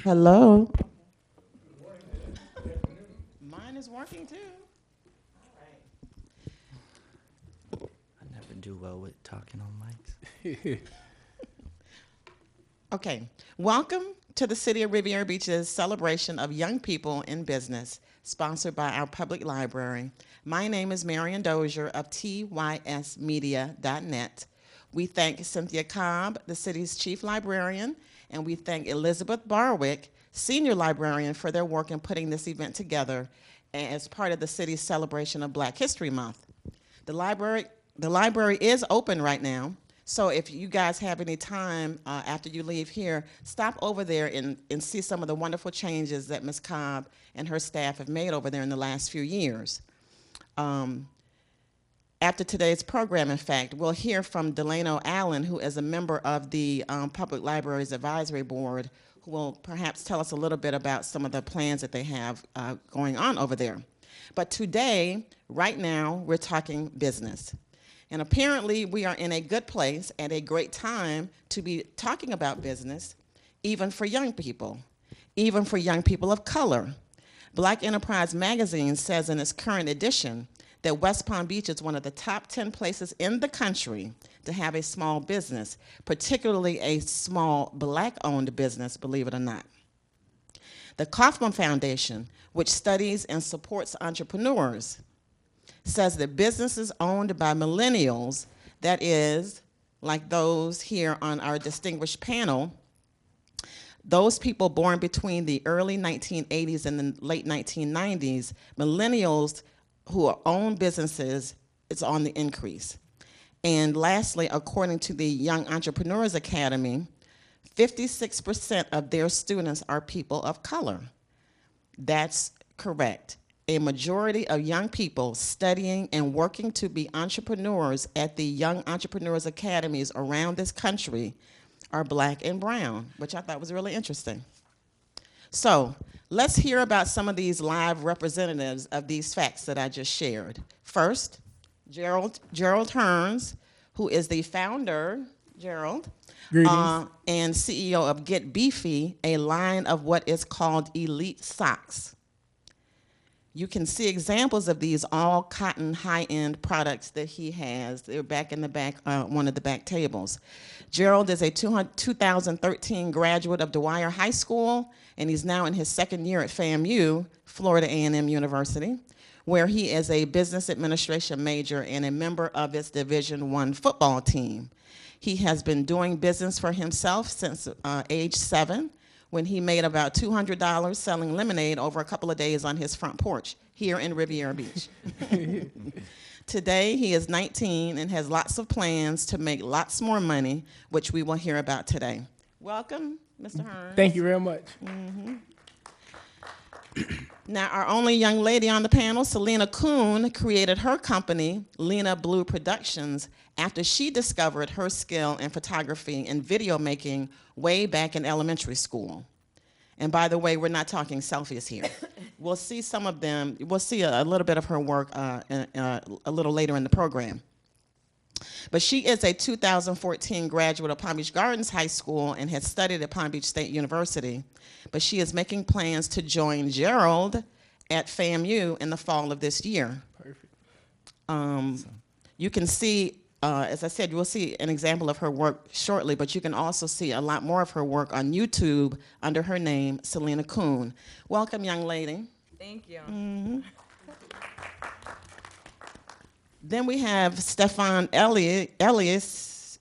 Hello. Mine is working too. All I never do well with talking on mics. right. Okay. Welcome to the City of Riviera Beach's celebration of young people in business, sponsored by our public library. My name is Marion Dozier of TYSmedia.net. We thank Cynthia Cobb, the city's chief librarian, and we thank Elizabeth Barwick, senior librarian, for their work in putting this event together as part of the city's celebration of Black History Month. The library, the library is open right now, so if you guys have any time after you leave here, stop over there and see some of the wonderful changes that Ms. Cobb and her staff have made over there in the last few years. Um, After today's program, in fact, we'll hear from Delano Allen, who is a member of the Public Libraries Advisory Board, who will perhaps tell us a little bit about some of the plans that they have going on over there. But today, right now, we're talking business. And apparently, we are in a good place at a great time to be talking about business, even for young people, even for young people of color. Black Enterprise Magazine says in its current edition that West Palm Beach is one of the top 10 places in the country to have a small business, particularly a small Black-owned business, believe it or not. The Kauffman Foundation, which studies and supports entrepreneurs, says that businesses owned by millennials, that is, like those here on our distinguished panel, those people born between the early 1980s and the late 1990s, millennials who own businesses, is on the increase. And lastly, according to the Young Entrepreneurs Academy, 56% of their students are people of color. That's correct. A majority of young people studying and working to be entrepreneurs at the Young Entrepreneurs Academies around this country are Black and brown, which I thought was really interesting. So let's hear about some of these live representatives of these facts that I just shared. First, Gerald Hearns, who is the founder, Gerald, and CEO of Get Beefy, a line of what is called elite socks. You can see examples of these all cotton high-end products that he has. They're back in the back, one of the back tables. Gerald is a 2013 graduate of Dwyer High School, and he's now in his second year at FAMU, Florida A&M University, where he is a business administration major and a member of its Division I football team. He has been doing business for himself since age 7, when he made about $200 selling lemonade over a couple of days on his front porch here in Riviera Beach. Today, he is 19 and has lots of plans to make lots more money, which we will hear about today. Welcome, Mr. Hearns. Thank you very much. Now, our only young lady on the panel, Selena Kuhn, created her company, Lena Blue Productions, after she discovered her skill in photography and video making way back in elementary school. And by the way, we're not talking selfies here. We'll see some of them, we'll see a little bit of her work a little later in the program. But she is a 2014 graduate of Palm Beach Gardens High School and has studied at Palm Beach State University. But she is making plans to join Gerald at FAMU in the fall of this year. Perfect. You can see, as I said, you will see an example of her work shortly, but you can also see a lot more of her work on YouTube under her name, Selena Kuhn. Welcome, young lady. Thank you. Then we have Stefan Elias.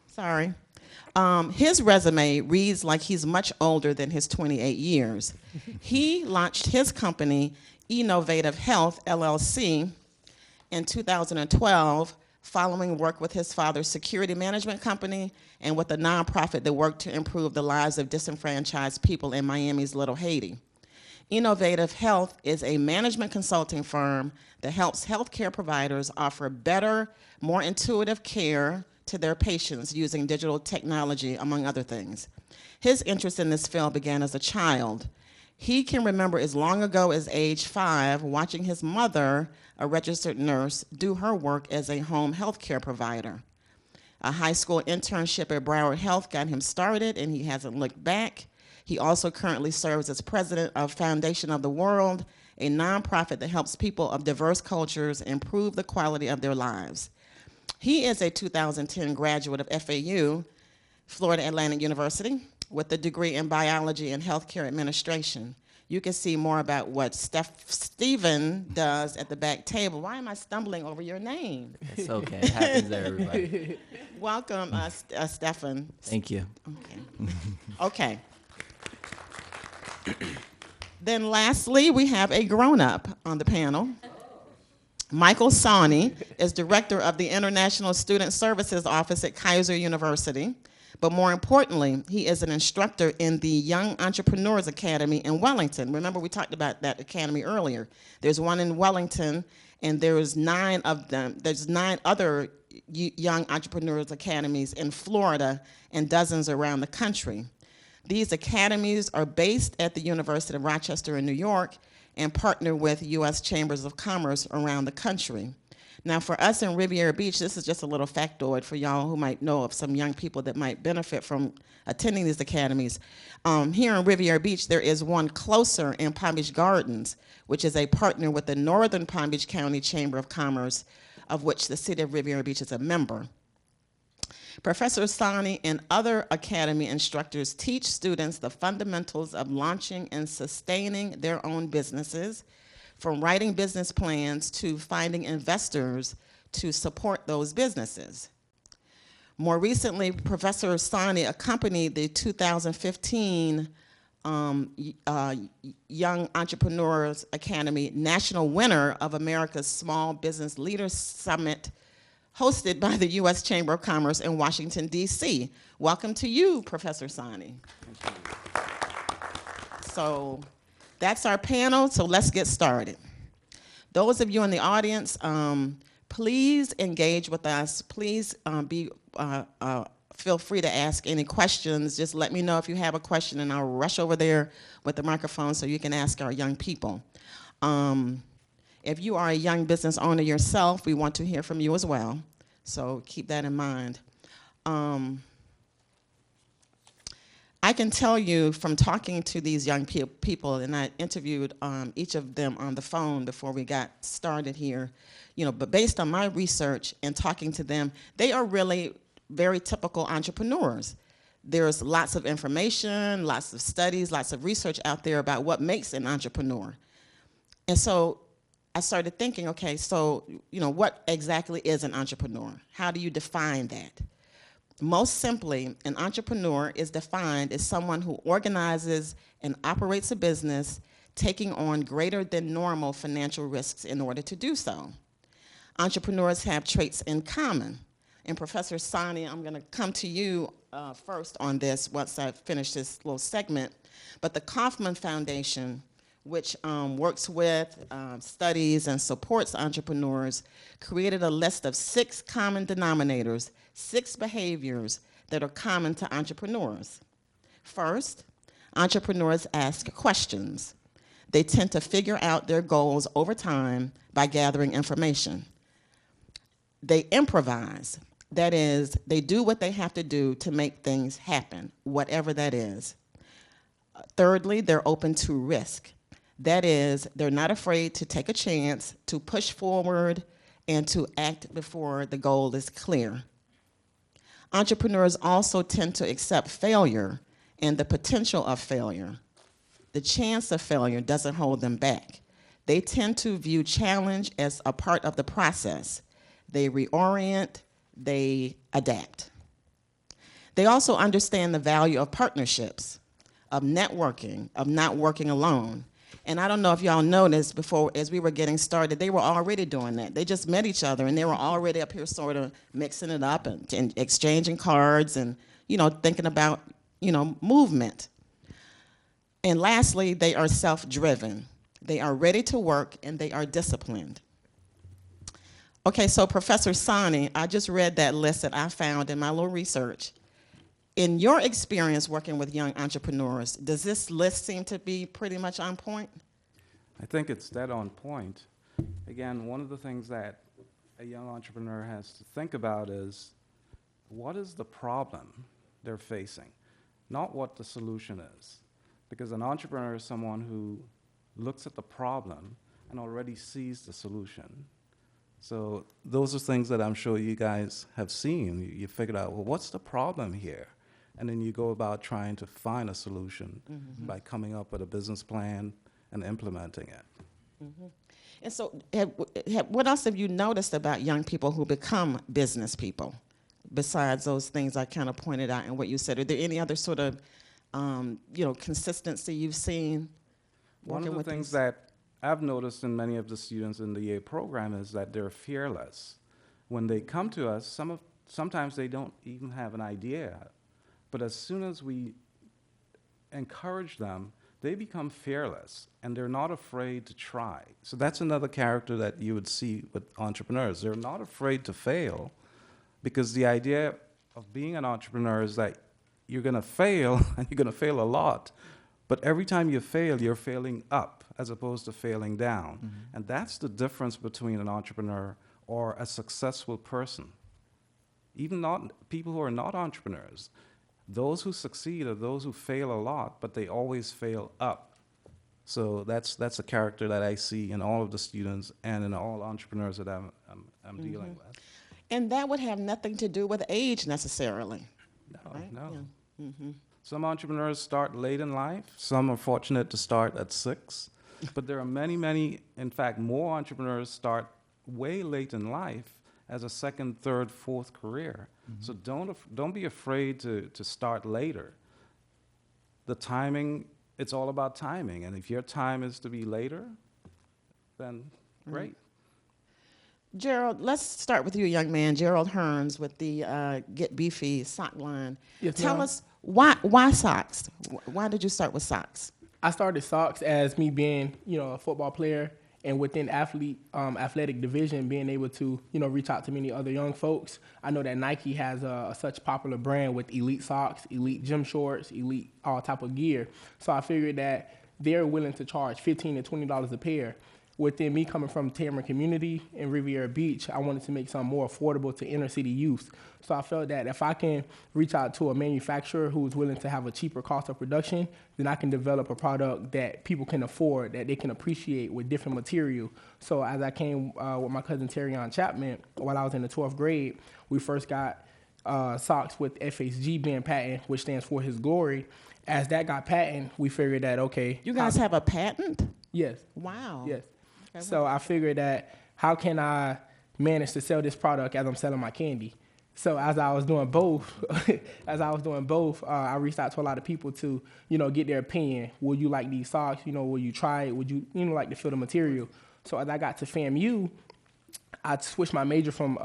Sorry. His resume reads like he's much older than his 28 years. He launched his company, Innovative Health, LLC, in 2012, following work with his father's security management company and with a nonprofit that worked to improve the lives of disenfranchised people in Miami's Little Haiti. Innovative Health is a management consulting firm that helps healthcare providers offer better, more intuitive care to their patients using digital technology, among other things. His interest in this field began as a child. He can remember as long ago as age 5 watching his mother, a registered nurse, do her work as a home health care provider. A high school internship at Broward Health got him started, and he hasn't looked back. He also currently serves as president of Foundation of the World, a nonprofit that helps people of diverse cultures improve the quality of their lives. He is a 2010 graduate of FAU, Florida Atlantic University, with a degree in biology and healthcare administration. You can see more about what Stephen does at the back table. Why am I stumbling over your name? It's okay. It happens to everybody. Welcome, Stephen. Thank you. Okay. Then lastly, we have a grown-up on the panel. Michael Sawney is director of the International Student Services Office at Kaiser University. But more importantly, he is an instructor in the Young Entrepreneurs Academy in Wellington. Remember, we talked about that academy earlier. There's one in Wellington, and there's 9 of them. There's 9 other Young Entrepreneurs Academies in Florida and dozens around the country. These academies are based at the University of Rochester in New York and partner with U.S. Chambers of Commerce around the country. Now, for us in Riviera Beach, this is just a little factoid for y'all who might know of some young people that might benefit from attending these academies. Here in Riviera Beach, there is one closer in Palm Beach Gardens, which is a partner with the Northern Palm Beach County Chamber of Commerce, of which the city of Riviera Beach is a member. Professor Sawney and other academy instructors teach students the fundamentals of launching and sustaining their own businesses, from writing business plans to finding investors to support those businesses. More recently, Professor Sawney accompanied the 2015 Young Entrepreneurs Academy national winner of America's Small Business Leaders Summit, hosted by the U.S. Chamber of Commerce in Washington, D.C. Welcome to you, Professor Sawney. So that's our panel, so let's get started. Those of you in the audience, please engage with us. Please feel free to ask any questions. Just let me know if you have a question, and I'll rush over there with the microphone so you can ask our young people. If you are a young business owner yourself, we want to hear from you as well, so keep that in mind. I can tell you from talking to these young people, and I interviewed each of them on the phone before we got started here, but based on my research and talking to them, they are really very typical entrepreneurs. There's lots of information, lots of studies, lots of research out there about what makes an entrepreneur. And so I started thinking, okay, so, what exactly is an entrepreneur? How do you define that? Most simply, an entrepreneur is defined as someone who organizes and operates a business, taking on greater than normal financial risks in order to do so. Entrepreneurs have traits in common. And Professor Sawney, I'm going to come to you first on this once I finish this little segment. But the Kauffman Foundation, which works with, studies, and supports entrepreneurs, created a list of 6 common denominators, 6 behaviors that are common to entrepreneurs. First, entrepreneurs ask questions. They tend to figure out their goals over time by gathering information. They improvise. That is, they do what they have to do to make things happen, whatever that is. Thirdly, they're open to risk. That is, they're not afraid to take a chance, to push forward, and to act before the goal is clear. Entrepreneurs also tend to accept failure and the potential of failure. The chance of failure doesn't hold them back. They tend to view challenge as a part of the process. They reorient, they adapt. They also understand the value of partnerships, of networking, of not working alone. And I don't know if y'all noticed before, as we were getting started, they were already doing that. They just met each other, and they were already up here sort of mixing it up and exchanging cards and, thinking about, movement. And lastly, they are self-driven. They are ready to work, and they are disciplined. Okay, so Professor Sawney, I just read that list that I found in my little research. In your experience working with young entrepreneurs, does this list seem to be pretty much on point? I think it's dead on point. Again, one of the things that a young entrepreneur has to think about is what is the problem they're facing, not what the solution is. Because an entrepreneur is someone who looks at the problem and already sees the solution. So those are things that I'm sure you guys have seen. You figured out, well, what's the problem here? And then you go about trying to find a solution by coming up with a business plan and implementing it. And so, what else have you noticed about young people who become business people, besides those things I kind of pointed out and what you said? Are there any other sort of, consistency you've seen One working of the with things these? that I've noticed in many of the students in the EA program is that they're fearless. When they come to us, sometimes they don't even have an idea. But as soon as we encourage them, they become fearless and they're not afraid to try. So that's another character that you would see with entrepreneurs. They're not afraid to fail because the idea of being an entrepreneur is that you're going to fail and you're going to fail a lot. But every time you fail, you're failing up as opposed to failing down. And that's the difference between an entrepreneur or a successful person. Even not people who are not entrepreneurs. Those who succeed are those who fail a lot, but they always fail up. So that's a character that I see in all of the students and in all entrepreneurs that I'm dealing with. And that would have nothing to do with age necessarily. No, Right? no. Yeah. Some entrepreneurs start late in life. Some are fortunate to start at 6. But there are many, many, in fact, more entrepreneurs start way late in life as a second, third, fourth career. So don't be afraid to start later. The timing, it's all about timing. And if your time is to be later, then great. Gerald, let's start with you, young man. Gerald Hearns with the Get Beefy sock line. Yes, Tell ma'am. us why socks? Why did you start with socks? I started socks as me being, a football player, and within athletic division, being able to, reach out to many other young folks. I know that Nike has a such popular brand with elite socks, elite gym shorts, elite all type of gear. So I figured that they're willing to charge $15 to $20 a pair. Within me coming from Tamarind community in Riviera Beach, I wanted to make something more affordable to inner city youth. So I felt that if I can reach out to a manufacturer who's willing to have a cheaper cost of production, then I can develop a product that people can afford, that they can appreciate with different material. So as I came with my cousin Terrion Chapman, while I was in the 12th grade, we first got socks with FHG being patent, which stands for His Glory. As that got patent, we figured that, okay. You guys have a patent? Yes. Wow. Yes. Okay, So I figured that how can I manage to sell this product as I'm selling my candy? So as I was doing both, I reached out to a lot of people to, get their opinion. Will you like these socks? Will you try it? Would you, like to feel the material? So as I got to FAMU, I switched my major from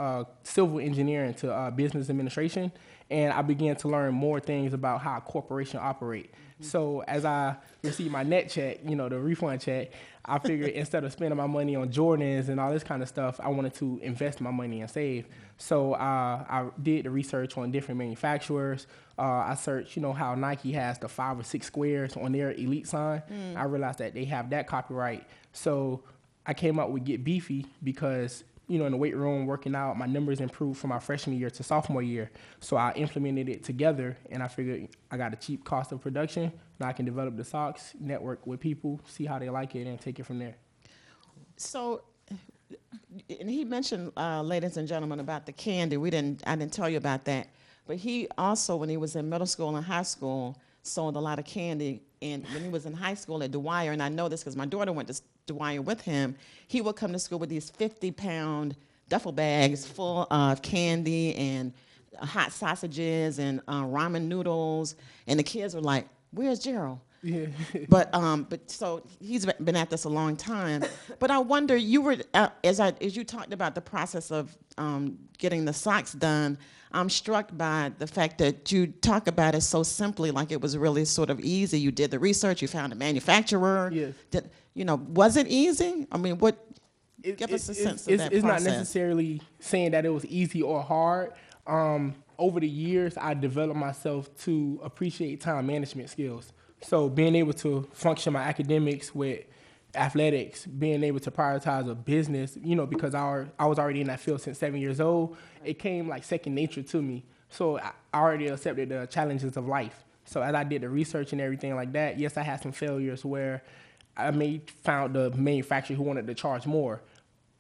civil engineering to business administration, and I began to learn more things about how a corporation operate. So as I received my net check, the refund check, I figured instead of spending my money on Jordans and all this kind of stuff, I wanted to invest my money and save. So I did the research on different manufacturers. I searched, how Nike has the 5 or 6 squares on their elite sign. I realized that they have that copyright. So I came up with Get Beefy because, in the weight room, working out, my numbers improved from my freshman year to sophomore year. So I implemented it together, and I figured I got a cheap cost of production. Now I can develop the socks, network with people, see how they like it, and take it from there. So, and he mentioned, ladies and gentlemen, about the candy. I didn't tell you about that. But he also, when he was in middle school and high school, sold a lot of candy. And when he was in high school at Dwyer, and I know this because my daughter went to Dwyer with him, he would come to school with these 50-pound duffel bags full of candy and hot sausages and ramen noodles. And the kids were like, "Where's Gerald?" Yeah. But so he's been at this a long time. But I wonder, you were as you talked about the process of getting the socks done, I'm struck by the fact that you talk about it so simply, like it was really sort of easy. You did the research, you found a manufacturer. Yes. Was it easy? I mean, give us a sense of that It's process. not necessarily saying that it was easy or hard. Over the years, I developed myself to appreciate time management skills. So being able to function my academics with athletics, being able to prioritize a business, because I was already in that field since 7 years old, it came like second nature to me. So I already accepted the challenges of life. So as I did the research and everything like that, yes, I had some failures where found the manufacturer who wanted to charge more,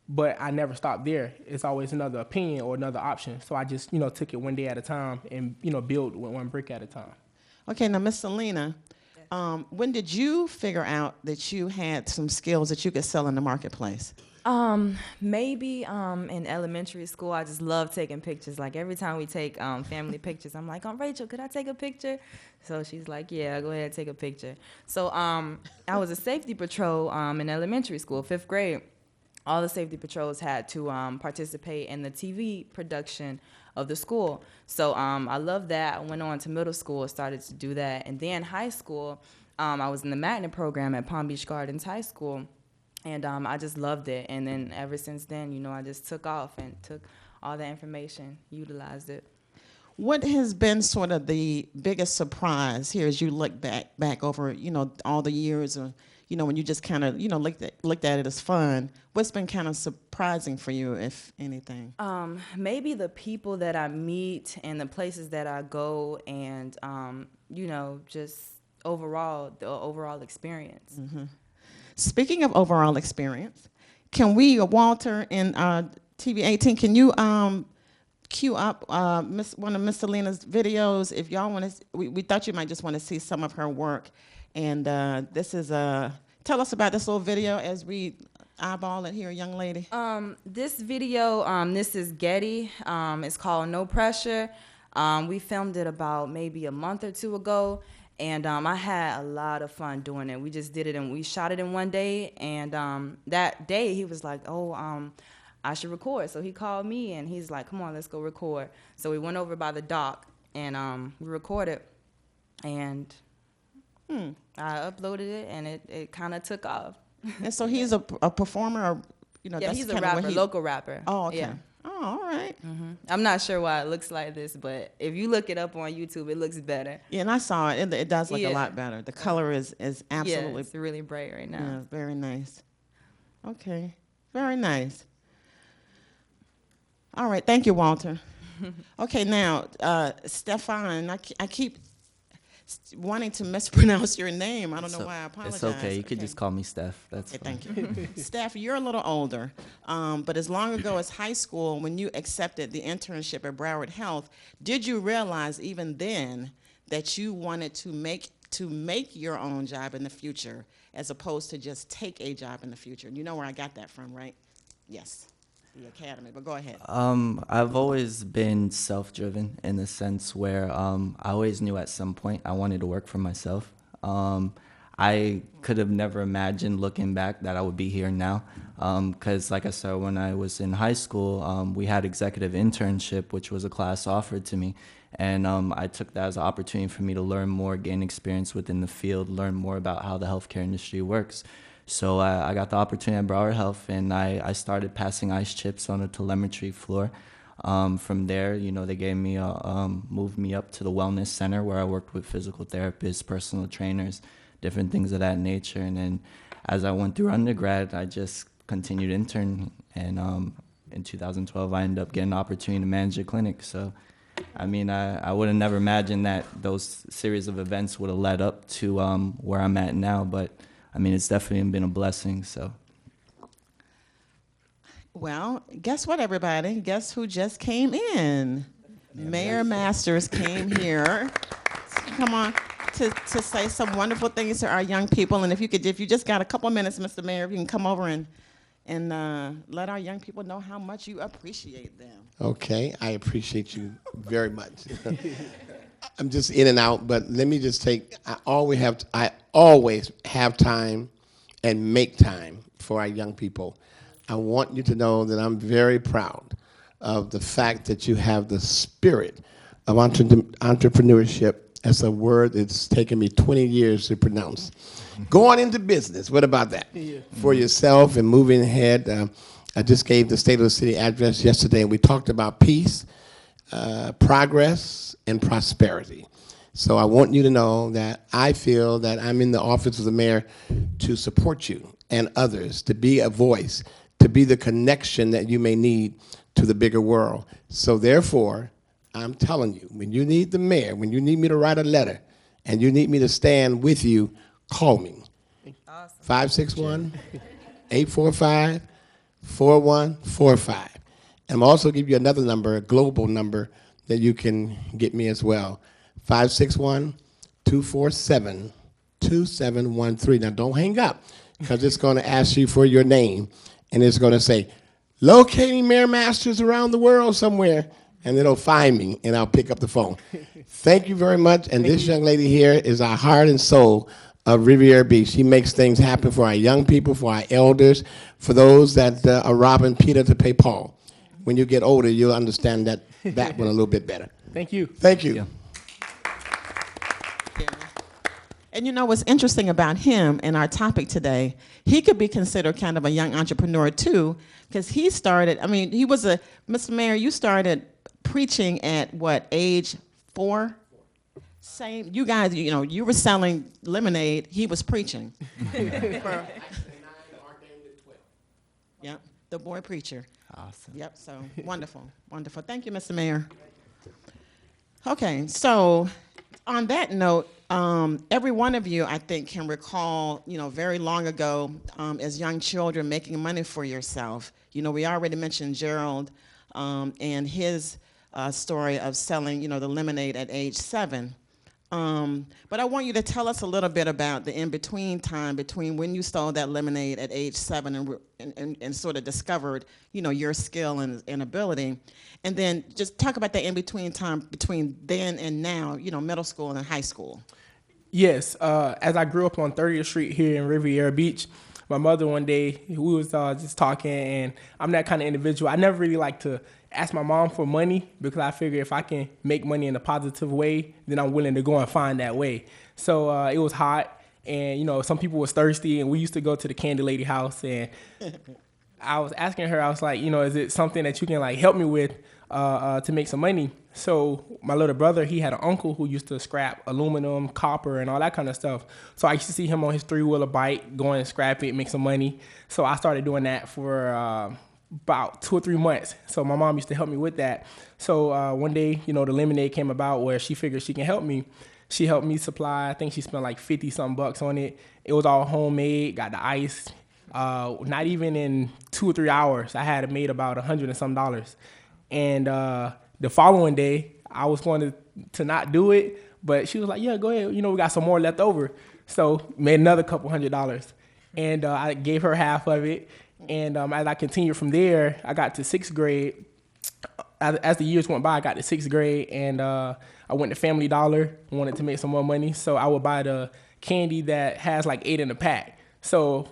but I never stopped there. It's always another opinion or another option. So I just, took it one day at a time and, build one brick at a time. Okay, now, Miss Selena, when did you figure out that you had some skills that you could sell in the marketplace? Maybe in elementary school, I just love taking pictures. Like every time we take family pictures, I'm like, Rachel, could I take a picture? So she's like, yeah, go ahead, take a picture. So I was a safety patrol in elementary school, 5th grade. All the safety patrols had to participate in the TV production of the school. So I loved that. I went on to middle school, started to do that. And then high school, I was in the magnet program at Palm Beach Gardens High School. And I just loved it. And then ever since then, I just took off and took all the information, utilized it. What has been sort of the biggest surprise here as you look back over, all the years, or, when you just kind of, looked at it as fun? What's been kind of surprising for you, if anything? Maybe the people that I meet and the places that I go, and, just the overall experience. Mm-hmm. Speaking of overall experience, can we, Walter and TV 18, can you cue up one of Miss Selena's videos? If y'all want to, we thought you might just want to see some of her work. And this is tell us about this little video as we eyeball it here, young lady. This video, this is Getty. It's called No Pressure. We filmed it about maybe a month or two ago. And I had a lot of fun doing it. We just did it, and we shot it in one day. And that day, he was like, I should record. So he called me, and he's like, come on, let's go record. So we went over by the dock, and we recorded. And I uploaded it, and it kind of took off. And so he's a performer, or, Yeah, that's he's a kinda rapper, local rapper. Oh, okay. Yeah. Oh, all right. Mm-hmm. I'm not sure why it looks like this, but if you look it up on YouTube, it looks better. Yeah, and I saw it. It does look a Yeah. lot better. The color is absolutely. Yeah, it's really bright right now. Yeah, very nice. Okay, very nice. All right, thank you, Walter. Okay, now, Stefan, I keep wanting to mispronounce your name. I don't know why. I apologize. It's okay. You could just call me Steph. That's Okay, fine. thank you. Steph, you're a little older, but as long ago as high school, when you accepted the internship at Broward Health, did you realize even then that you wanted to make your own job in the future as opposed to just take a job in the future? You know where I got that from, right? Yes, the academy, but go ahead. I've always been self-driven in the sense where I always knew at some point I wanted to work for myself. I could have never imagined looking back that I would be here now. Because like I said, when I was in high school, we had executive internship, which was a class offered to me. And I took that as an opportunity for me to learn more, gain experience within the field, learn more about how the healthcare industry works. So I got the opportunity at Broward Health, and I started passing ice chips on a telemetry floor. From there, they gave me moved me up to the wellness center where I worked with physical therapists, personal trainers, different things of that nature. And then as I went through undergrad, I just continued interning. And in 2012, I ended up getting an opportunity to manage a clinic. So, I mean, I would have never imagined that those series of events would have led up to where I'm at now. But, I mean, it's definitely been a blessing, so. Well, guess what, everybody? Guess who just came in? Mayor Masters came here. Come on, to say some wonderful things to our young people. And if you just got a couple minutes, Mr. Mayor, if you can come over and let our young people know how much you appreciate them. Okay, I appreciate you very much. I'm just in and out, but let me just I always have time and make time for our young people. I want you to know that I'm very proud of the fact that you have the spirit of entrepreneurship. That's a word that's taken me 20 years to pronounce. Going into business, what about that? Yeah. For yourself and moving ahead. I just gave the State of the City address yesterday, and we talked about peace, progress, and prosperity. So I want you to know that I feel that I'm in the office of the mayor to support you and others, to be a voice, to be the connection that you may need to the bigger world. So therefore, I'm telling you, when you need the mayor, when you need me to write a letter, and you need me to stand with you, call me. Awesome. 561-845-4145. And I'm also give you another number, a global number, that you can get me as well. 561-247-2713. Now, don't hang up, because it's going to ask you for your name, and it's going to say, locating Mayor Masters around the world somewhere, and it'll find me, and I'll pick up the phone. Thank you very much, and this young lady here is our heart and soul of Riviera Beach. She makes things happen for our young people, for our elders, for those that are robbing Peter to pay Paul. When you get older, you'll understand that one a little bit better. Thank you. Thank you. Yeah. And you know what's interesting about him and our topic today, he could be considered kind of a young entrepreneur too, because he started, Mr. Mayor, you started preaching at what, age 4? Same, you guys, you were selling lemonade, he was preaching. Yep, the boy preacher. Awesome. Yep, so wonderful, wonderful. Thank you, Mr. Mayor. Okay, so on that note, every one of you, I think, can recall, very long ago, as young children, making money for yourself. We already mentioned Gerald and his story of selling, the lemonade at age 7. But I want you to tell us a little bit about the in-between time between when you sold that lemonade at age 7 and sort of discovered, your skill and ability. And then just talk about the in-between time between then and now, middle school and high school. Yes, as I grew up on 30th Street here in Riviera Beach, my mother one day, we was just talking, and I'm that kind of individual. I never really like to ask my mom for money, because I figure if I can make money in a positive way, then I'm willing to go and find that way. So it was hot, and some people was thirsty, and we used to go to the Candy Lady house, and I was asking her, I was like, is it something that you can help me with to make some money? So my little brother, he had an uncle who used to scrap aluminum, copper, and all that kind of stuff. So I used to see him on his 3-wheeler bike, going and scrap it, make some money. So I started doing that for about 2 or 3 months. So my mom used to help me with that. So one day, the lemonade came about where she figured she can help me. She helped me supply, I think she spent like 50-something bucks on it. It was all homemade, got the ice. Not even in 2 or 3 hours, I had it made about $100 and some. And the following day, I was going to not do it, but she was like, yeah, go ahead. We got some more left over. So made another couple $100. And I gave her half of it. And as I continued from there, I got to 6th grade. As the years went by, I got to 6th grade, and I went to Family Dollar, wanted to make some more money. So I would buy the candy that has like 8 in a pack. So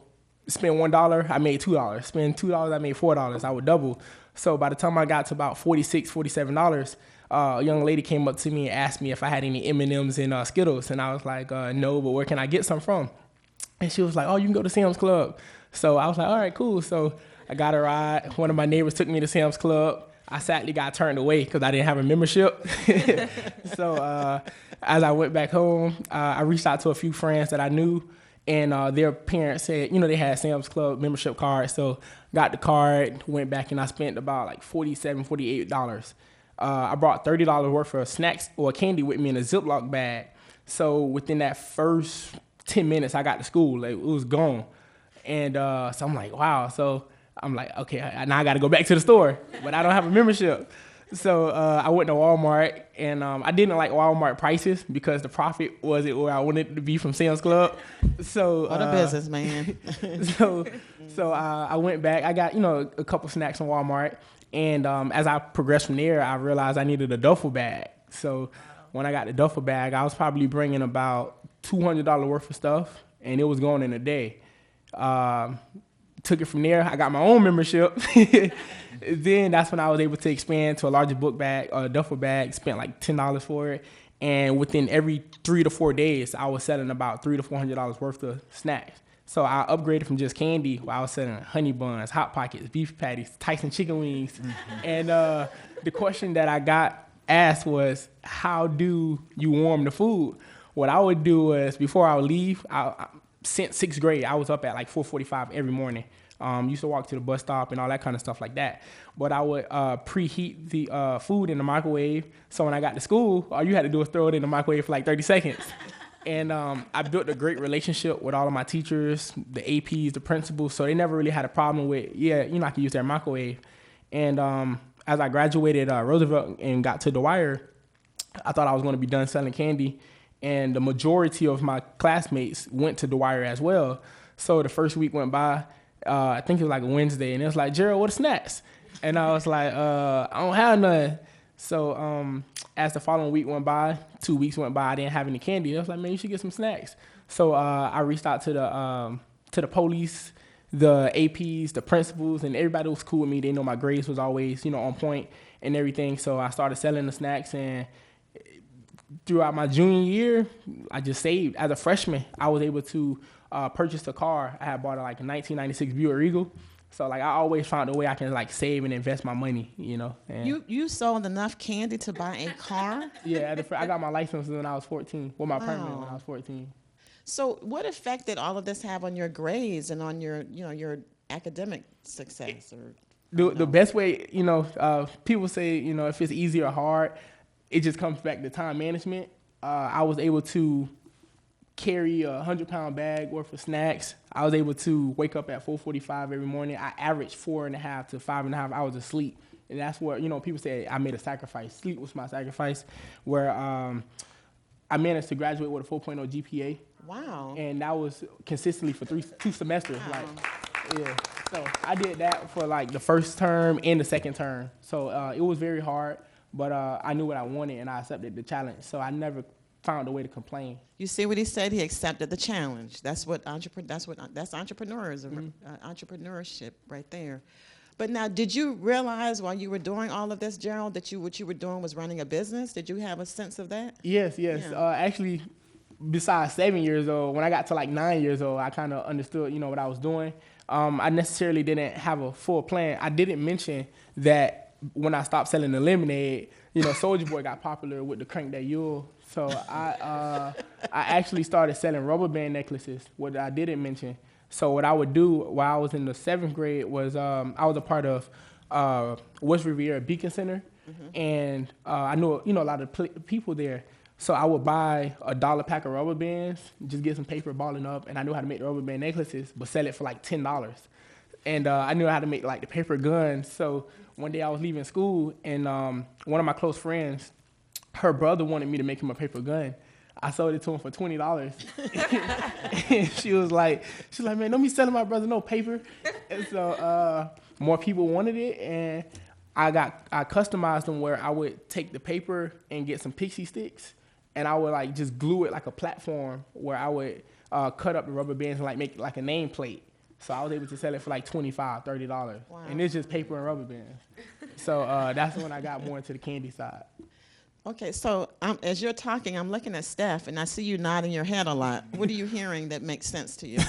spend $1, I made $2. Spend $2, I made $4. I would double. So by the time I got to about $46, $47, a young lady came up to me and asked me if I had any M&Ms and Skittles. And I was like, no, but where can I get some from? And she was like, oh, you can go to Sam's Club. So I was like, all right, cool. So I got a ride. One of my neighbors took me to Sam's Club. I sadly got turned away because I didn't have a membership. So as I went back home, I reached out to a few friends that I knew. And their parents said, they had Sam's Club membership card. So got the card, went back, and I spent about like $47, $48. I brought $30 worth of snacks or candy with me in a Ziploc bag. So within that first 10 minutes, I got to school. It was gone. And so I'm like, wow. So I'm like, okay, now I got to go back to the store. But I don't have a membership. So I went to Walmart, and I didn't like Walmart prices because the profit wasn't where I wanted it to be from Sam's Club. So What a business, man. so I went back. I got a couple snacks from Walmart, and as I progressed from there, I realized I needed a duffel bag. So when I got the duffel bag, I was probably bringing about $200 worth of stuff, and it was gone in a day. Took it from there. I got my own membership. Then that's when I was able to expand to a larger book bag or a duffel bag, spent like $10 for it. And within every 3 to 4 days, I was selling about $300 to $400 worth of snacks. So I upgraded from just candy, where I was selling honey buns, Hot Pockets, beef patties, Tyson chicken wings. Mm-hmm. And the question that I got asked was, how do you warm the food? What I would do was, before I would leave, since 6th grade, I was up at like 4:45 every morning. Used to walk to the bus stop and all that kind of stuff like that. But I would preheat the food in the microwave. So when I got to school, all you had to do was throw it in the microwave for like 30 seconds. And I built a great relationship with all of my teachers, the APs, the principals. So they never really had a problem with, I can use their microwave. And as I graduated Roosevelt and got to Dwyer, I thought I was going to be done selling candy. And the majority of my classmates went to Dwyer as well. So the first week went by, I think it was like a Wednesday, and it was like, Gerald, what are snacks? And I was like, I don't have none. So as the following week went by, 2 weeks went by, I didn't have any candy. I was like, man, you should get some snacks. So I reached out to the police, the APs, the principals, and everybody was cool with me. They know my grades was always, on point and everything. So I started selling the snacks, and throughout my junior year, I just saved. As a freshman, I was able to purchase a car. I had bought a 1996 Buick Regal. So I always found a way I can save and invest my money, And You sold enough candy to buy a car? yeah, I got my license when I was 14. Well, my permit when I Wow. was 14. So what effect did all of this have on your grades and on your academic success? Or The best way, people say, if it's easy or hard, it just comes back to time management. I was able to carry a 100-pound bag worth of snacks. I was able to wake up at 4:45 every morning. I averaged 4.5 to 5.5 hours of sleep. And that's where, people say I made a sacrifice. Sleep was my sacrifice, where I managed to graduate with a 4.0 GPA. wow. And that was consistently for 2 semesters. Yeah. So I did that for the first term and the second term. So it was very hard, but I knew what I wanted and I accepted the challenge. So I never found a way to complain. You see what he said? He accepted the challenge. That's entrepreneurs, entrepreneurship right there. But now, did you realize while you were doing all of this, Gerald, that what you were doing was running a business? Did you have a sense of that? Yes. Yeah. Actually, besides 7 years old, when I got to 9 years old, I kind of understood, what I was doing. I necessarily didn't have a full plan. I didn't mention that when I stopped selling the lemonade, Soulja Boy got popular with the Crank That Yule. So I actually started selling rubber band necklaces, what I didn't mention. So what I would do while I was in the 7th grade was I was a part of West Riviera Beacon Center, and I knew a lot of people there. So I would buy a $1 pack of rubber bands, just get some paper balling up, and I knew how to make the rubber band necklaces, but sell it for $10. And I knew how to make the paper guns. So one day I was leaving school, and one of my close friends, her brother wanted me to make him a paper gun. I sold it to him for $20. And she was like, man, don't be selling my brother no paper. And so more people wanted it, and I customized them where I would take the paper and get some pixie sticks, and I would just glue it like a platform where I would cut up the rubber bands and make a nameplate. So I was able to sell it for $25, $30. Wow. And it's just paper and rubber bands. So that's when I got more into the candy side. Okay, so as you're talking, I'm looking at Steph, and I see you nodding your head a lot. What are you hearing that makes sense to you?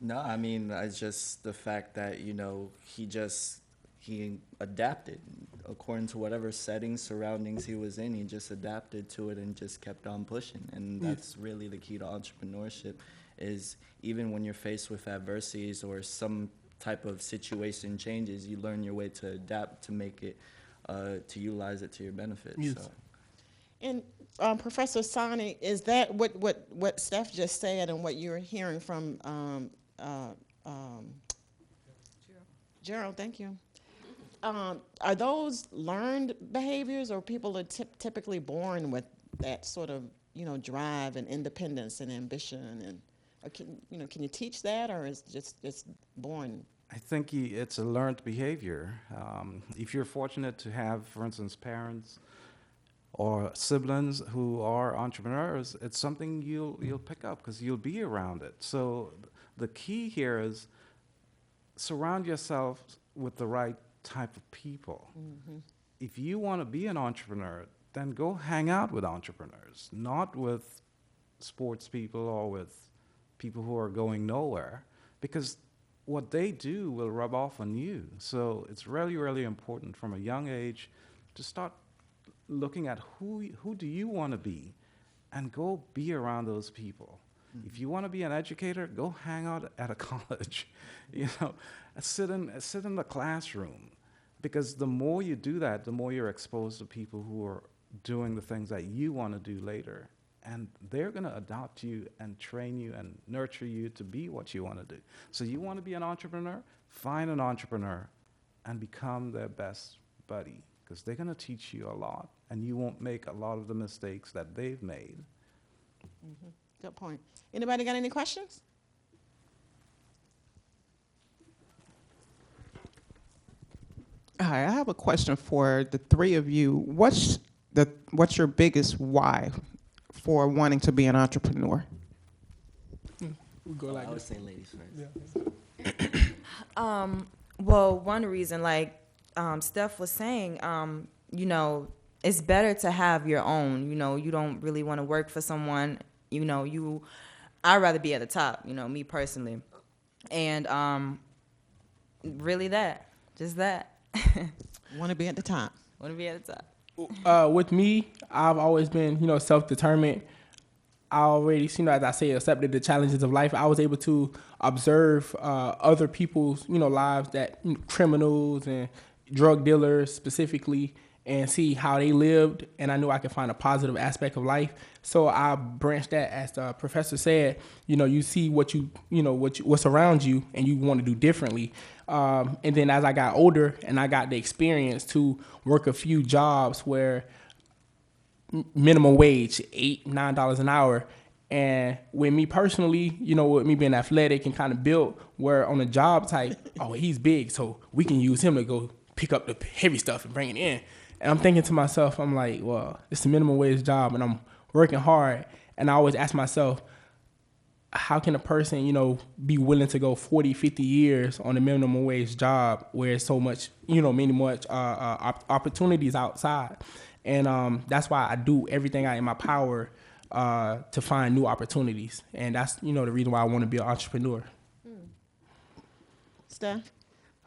No, I mean, it's just the fact that, he adapted according to whatever settings, surroundings he was in. He just adapted to it and just kept on pushing. And that's really the key to entrepreneurship, is even when you're faced with adversities or some type of situation changes, you learn your way to adapt to make it, to utilize it to your benefit. Yes. So. And Professor Sani, is that what Steph just said and what you're hearing from Gerald? Thank you. Are those learned behaviors, or people are typically born with that sort of drive and independence and ambition, and or can you teach that, or is it's born? I think it's a learned behavior. If you're fortunate to have, for instance, parents or siblings who are entrepreneurs, it's something you'll pick up because you'll be around it. So the key here is surround yourself with the right type of people. Mm-hmm. If you want to be an entrepreneur, then go hang out with entrepreneurs, not with sports people or with people who are going nowhere, because what they do will rub off on you. So it's really, really important from a young age to start looking at who do you want to be, and go be around those people. If you want to be an educator, go hang out at a college, sit in the classroom, because the more you do that, the more you're exposed to people who are doing the things that you want to do later. And they're going to adopt you and train you and nurture you to be what you want to do. So you want to be an entrepreneur? Find an entrepreneur and become their best buddy, because they're going to teach you a lot, and you won't make a lot of the mistakes that they've made. Mm-hmm. Good point. Anybody got any questions? Hi, I have a question for the three of you. What's your biggest why for wanting to be an entrepreneur? We go like I would this. say ladies first. Yeah. Well, one reason, like Steph was saying, it's better to have your own. You don't really want to work for someone. I'd rather be at the top. Me personally, and really just that. Want to be at the top. Want to be at the top. With me, I've always been, self-determined. I already, as I say, accepted the challenges of life. I was able to observe other people's, lives, that criminals and drug dealers specifically, and see how they lived. And I knew I could find a positive aspect of life. So I branched that, as the professor said. You see what's around you, and you want to do differently. And then as I got older, and I got the experience to work a few jobs where minimum wage, $8-9 an hour. And with me personally, with me being athletic and kind of built, where on a job type, oh, he's big, so we can use him to go pick up the heavy stuff and bring it in. And I'm thinking to myself, I'm like, well, it's a minimum wage job, and I'm working hard. And I always ask myself, how can a person, be willing to go 40, 50 years on a minimum wage job where it's so much, opportunities outside? And that's why I do everything in my power to find new opportunities. And that's, the reason why I want to be an entrepreneur. Steph?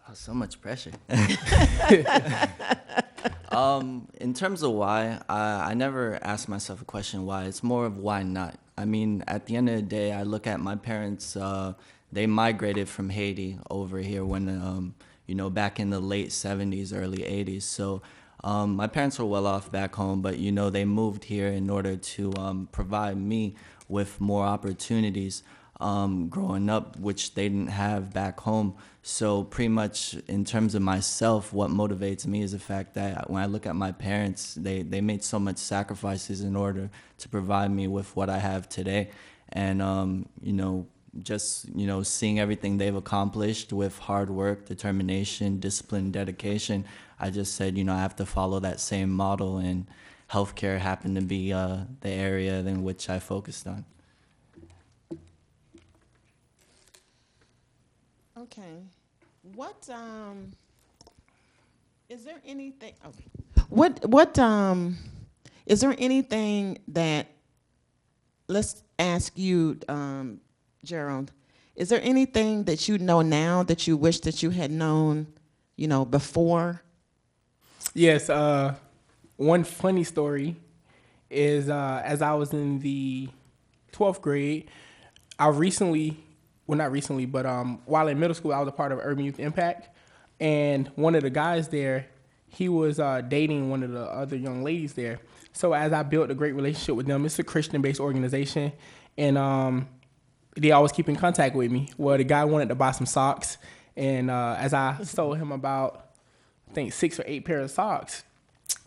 Oh, so much pressure. In terms of why, I never ask myself a question why. It's more of why not. I mean, at the end of the day, I look at my parents. They migrated from Haiti over here when, back in the late 70s, early 80s. So my parents were well off back home, but, they moved here in order to provide me with more opportunities growing up, which they didn't have back home. So pretty much in terms of myself, what motivates me is the fact that when I look at my parents, they made so much sacrifices in order to provide me with what I have today. And, just, seeing everything they've accomplished with hard work, determination, discipline, dedication, I just said, I have to follow that same model, and healthcare happened to be the area in which I focused on. Okay. What is there anything? Okay. What is there anything that? Let's ask you, Gerald. Is there anything that you know now that you wish that you had known, before? Yes. One funny story is as I was in the 12th grade, not recently, but while in middle school, I was a part of Urban Youth Impact. And one of the guys there, he was dating one of the other young ladies there. So as I built a great relationship with them, it's a Christian-based organization, and they always keep in contact with me. Well, the guy wanted to buy some socks, and as I sold him about, I think, 6 or 8 pairs of socks,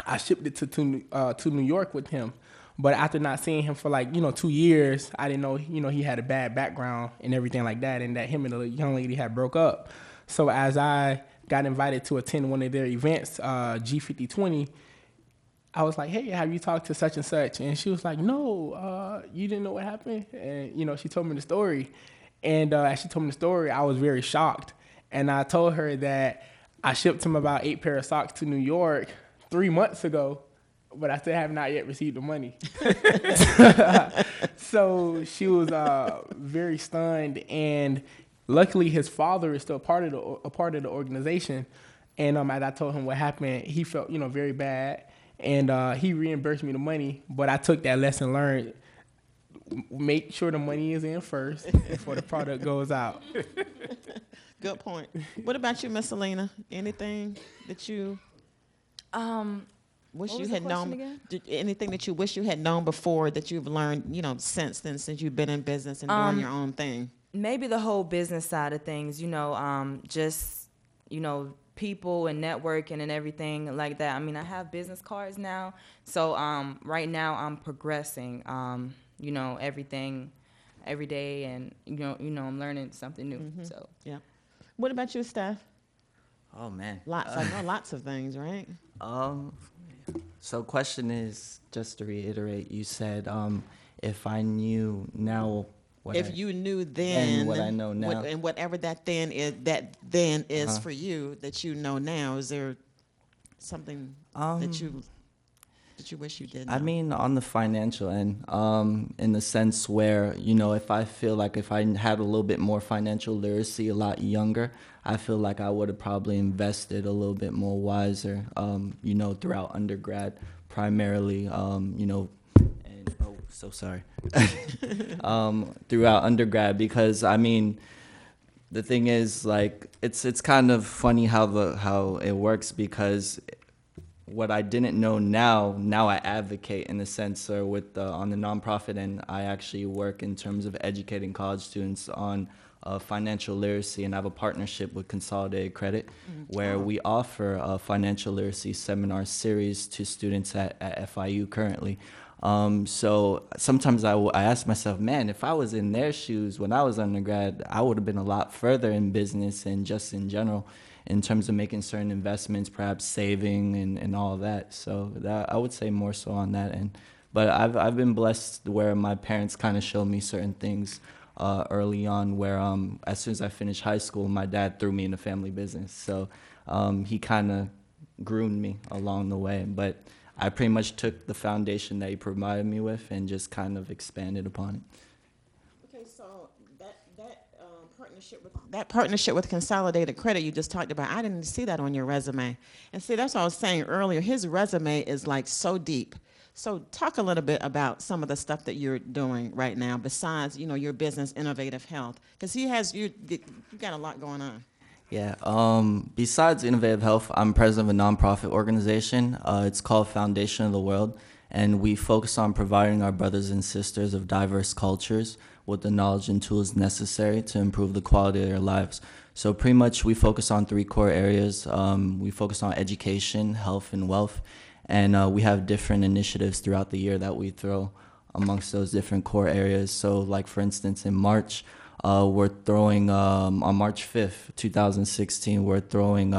I shipped it to New York with him. But after not seeing him for 2 years, I didn't know, he had a bad background and everything like that, and that him and the young lady had broke up. So as I got invited to attend one of their events, G5020, I was like, hey, have you talked to such and such? And she was like, no, you didn't know what happened? And, she told me the story. And as she told me the story, I was very shocked. And I told her that I shipped him about 8 pair of socks to New York 3 months ago, but I still have not yet received the money. So she was very stunned. And luckily, his father is still a part of the organization. And as I told him what happened, he felt, very bad. And he reimbursed me the money, but I took that lesson learned make sure the money is in first before the product goes out. Good point. What about you, Miss Selena? Anything that you wish What you was the had question known? again? Anything that you wish you had known before that you've learned, since then, since you've been in business and doing your own thing? Maybe the whole business side of things, just, people and networking and everything like that. I mean, I have business cards now. So right now I'm progressing, everything every day, and, I'm learning something new. So Yeah. What about you, Steph? Oh man. Lots. I know lots of things, right? Um, so question is, just to reiterate, you said if I knew now what If I, you knew then then what I know now. and whatever that then is for you that you know now, is there something that you wish you did know? I mean, on the financial end, in the sense where, if I feel like if I had a little bit more financial literacy a lot younger, I feel like I would have probably invested a little bit more wiser, throughout undergrad, primarily, and, oh, so sorry, throughout undergrad, because, I mean, the thing is, like, it's kind of funny how it works, because what I didn't know now I advocate in a sense, or with on the nonprofit end, I actually work in terms of educating college students on financial literacy, and I have a partnership with Consolidated Credit, where we offer a financial literacy seminar series to students at FIU currently. So sometimes I ask myself, man, if I was in their shoes when I was undergrad, I would have been a lot further in business and just in general, in terms of making certain investments, perhaps saving and all of that. So that, I would say more so on that end. But I've been blessed where my parents kind of showed me certain things early on, where as soon as I finished high school, my dad threw me in the family business. So he kind of groomed me along the way. But I pretty much took the foundation that he provided me with and just kind of expanded upon it. Okay, so that partnership with Consolidated Credit you just talked about, I didn't see that on your resume. And see, that's what I was saying earlier. His resume is like so deep. So talk a little bit about some of the stuff that you're doing right now besides, your business, Innovative Health, because you got a lot going on. Yeah. Besides Innovative Health, I'm president of a nonprofit organization. It's called Foundation of the World, and we focus on providing our brothers and sisters of diverse cultures with the knowledge and tools necessary to improve the quality of their lives. So pretty much we focus on 3 core areas. We focus on education, health, and wealth, and we have different initiatives throughout the year that we throw amongst those different core areas. So like, for instance, in March, we're throwing, on March 5th, 2016, we're throwing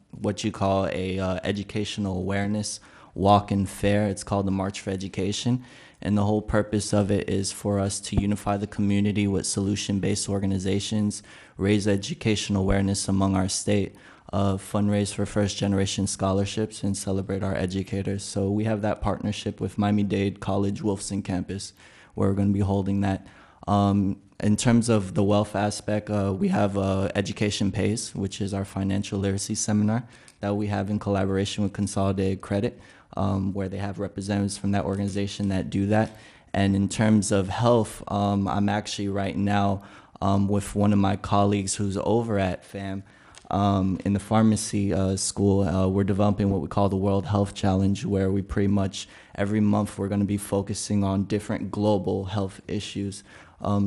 what you call a educational awareness walk and fair. It's called the March for Education. And the whole purpose of it is for us to unify the community with solution-based organizations, raise educational awareness among our state, fundraise for first-generation scholarships, and celebrate our educators. So we have that partnership with Miami-Dade College Wolfson campus, where we're going to be holding that. In terms of the wealth aspect, we have Education Pays, which is our financial literacy seminar that we have in collaboration with Consolidated Credit, where they have representatives from that organization that do that. And in terms of health, I'm actually right now with one of my colleagues who's over at FAM in the pharmacy school. We're developing what we call the World Health Challenge, where we pretty much every month we're going to be focusing on different global health issues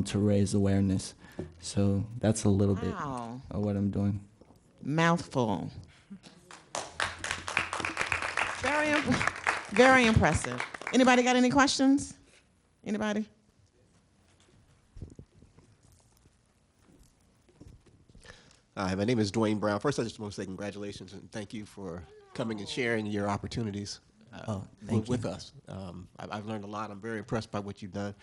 to raise awareness. So that's a little bit Wow. of what I'm doing. Mouthful. Very impressive. Anybody got any questions? Anybody? Hi, my name is Dwayne Brown. First, I just want to say congratulations and thank you for coming and sharing your opportunities with us. I've learned a lot. I'm very impressed by what you've done.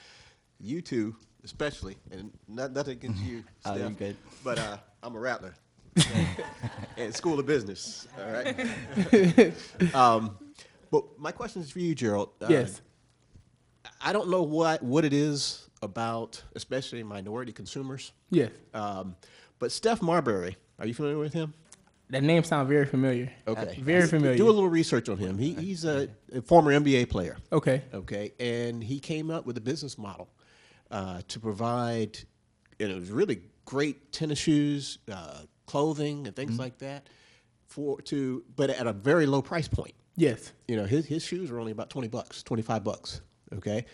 You two, especially, and nothing against you, Oh, Steph, you're good. but I'm a rattler. And School of Business, all right? But my question is for you, Gerald. Yes. I don't know what it is about, especially minority consumers. Yes. But Steph Marbury, are you familiar with him? That name sounds very familiar. Okay. Very familiar. Do a little research on him. He's a former NBA player. Okay. Okay. And he came up with a business model to provide, and it was really great tennis shoes, clothing, and things like that, but at a very low price point. Yes. You know, his shoes were only about $20, $25. Okay,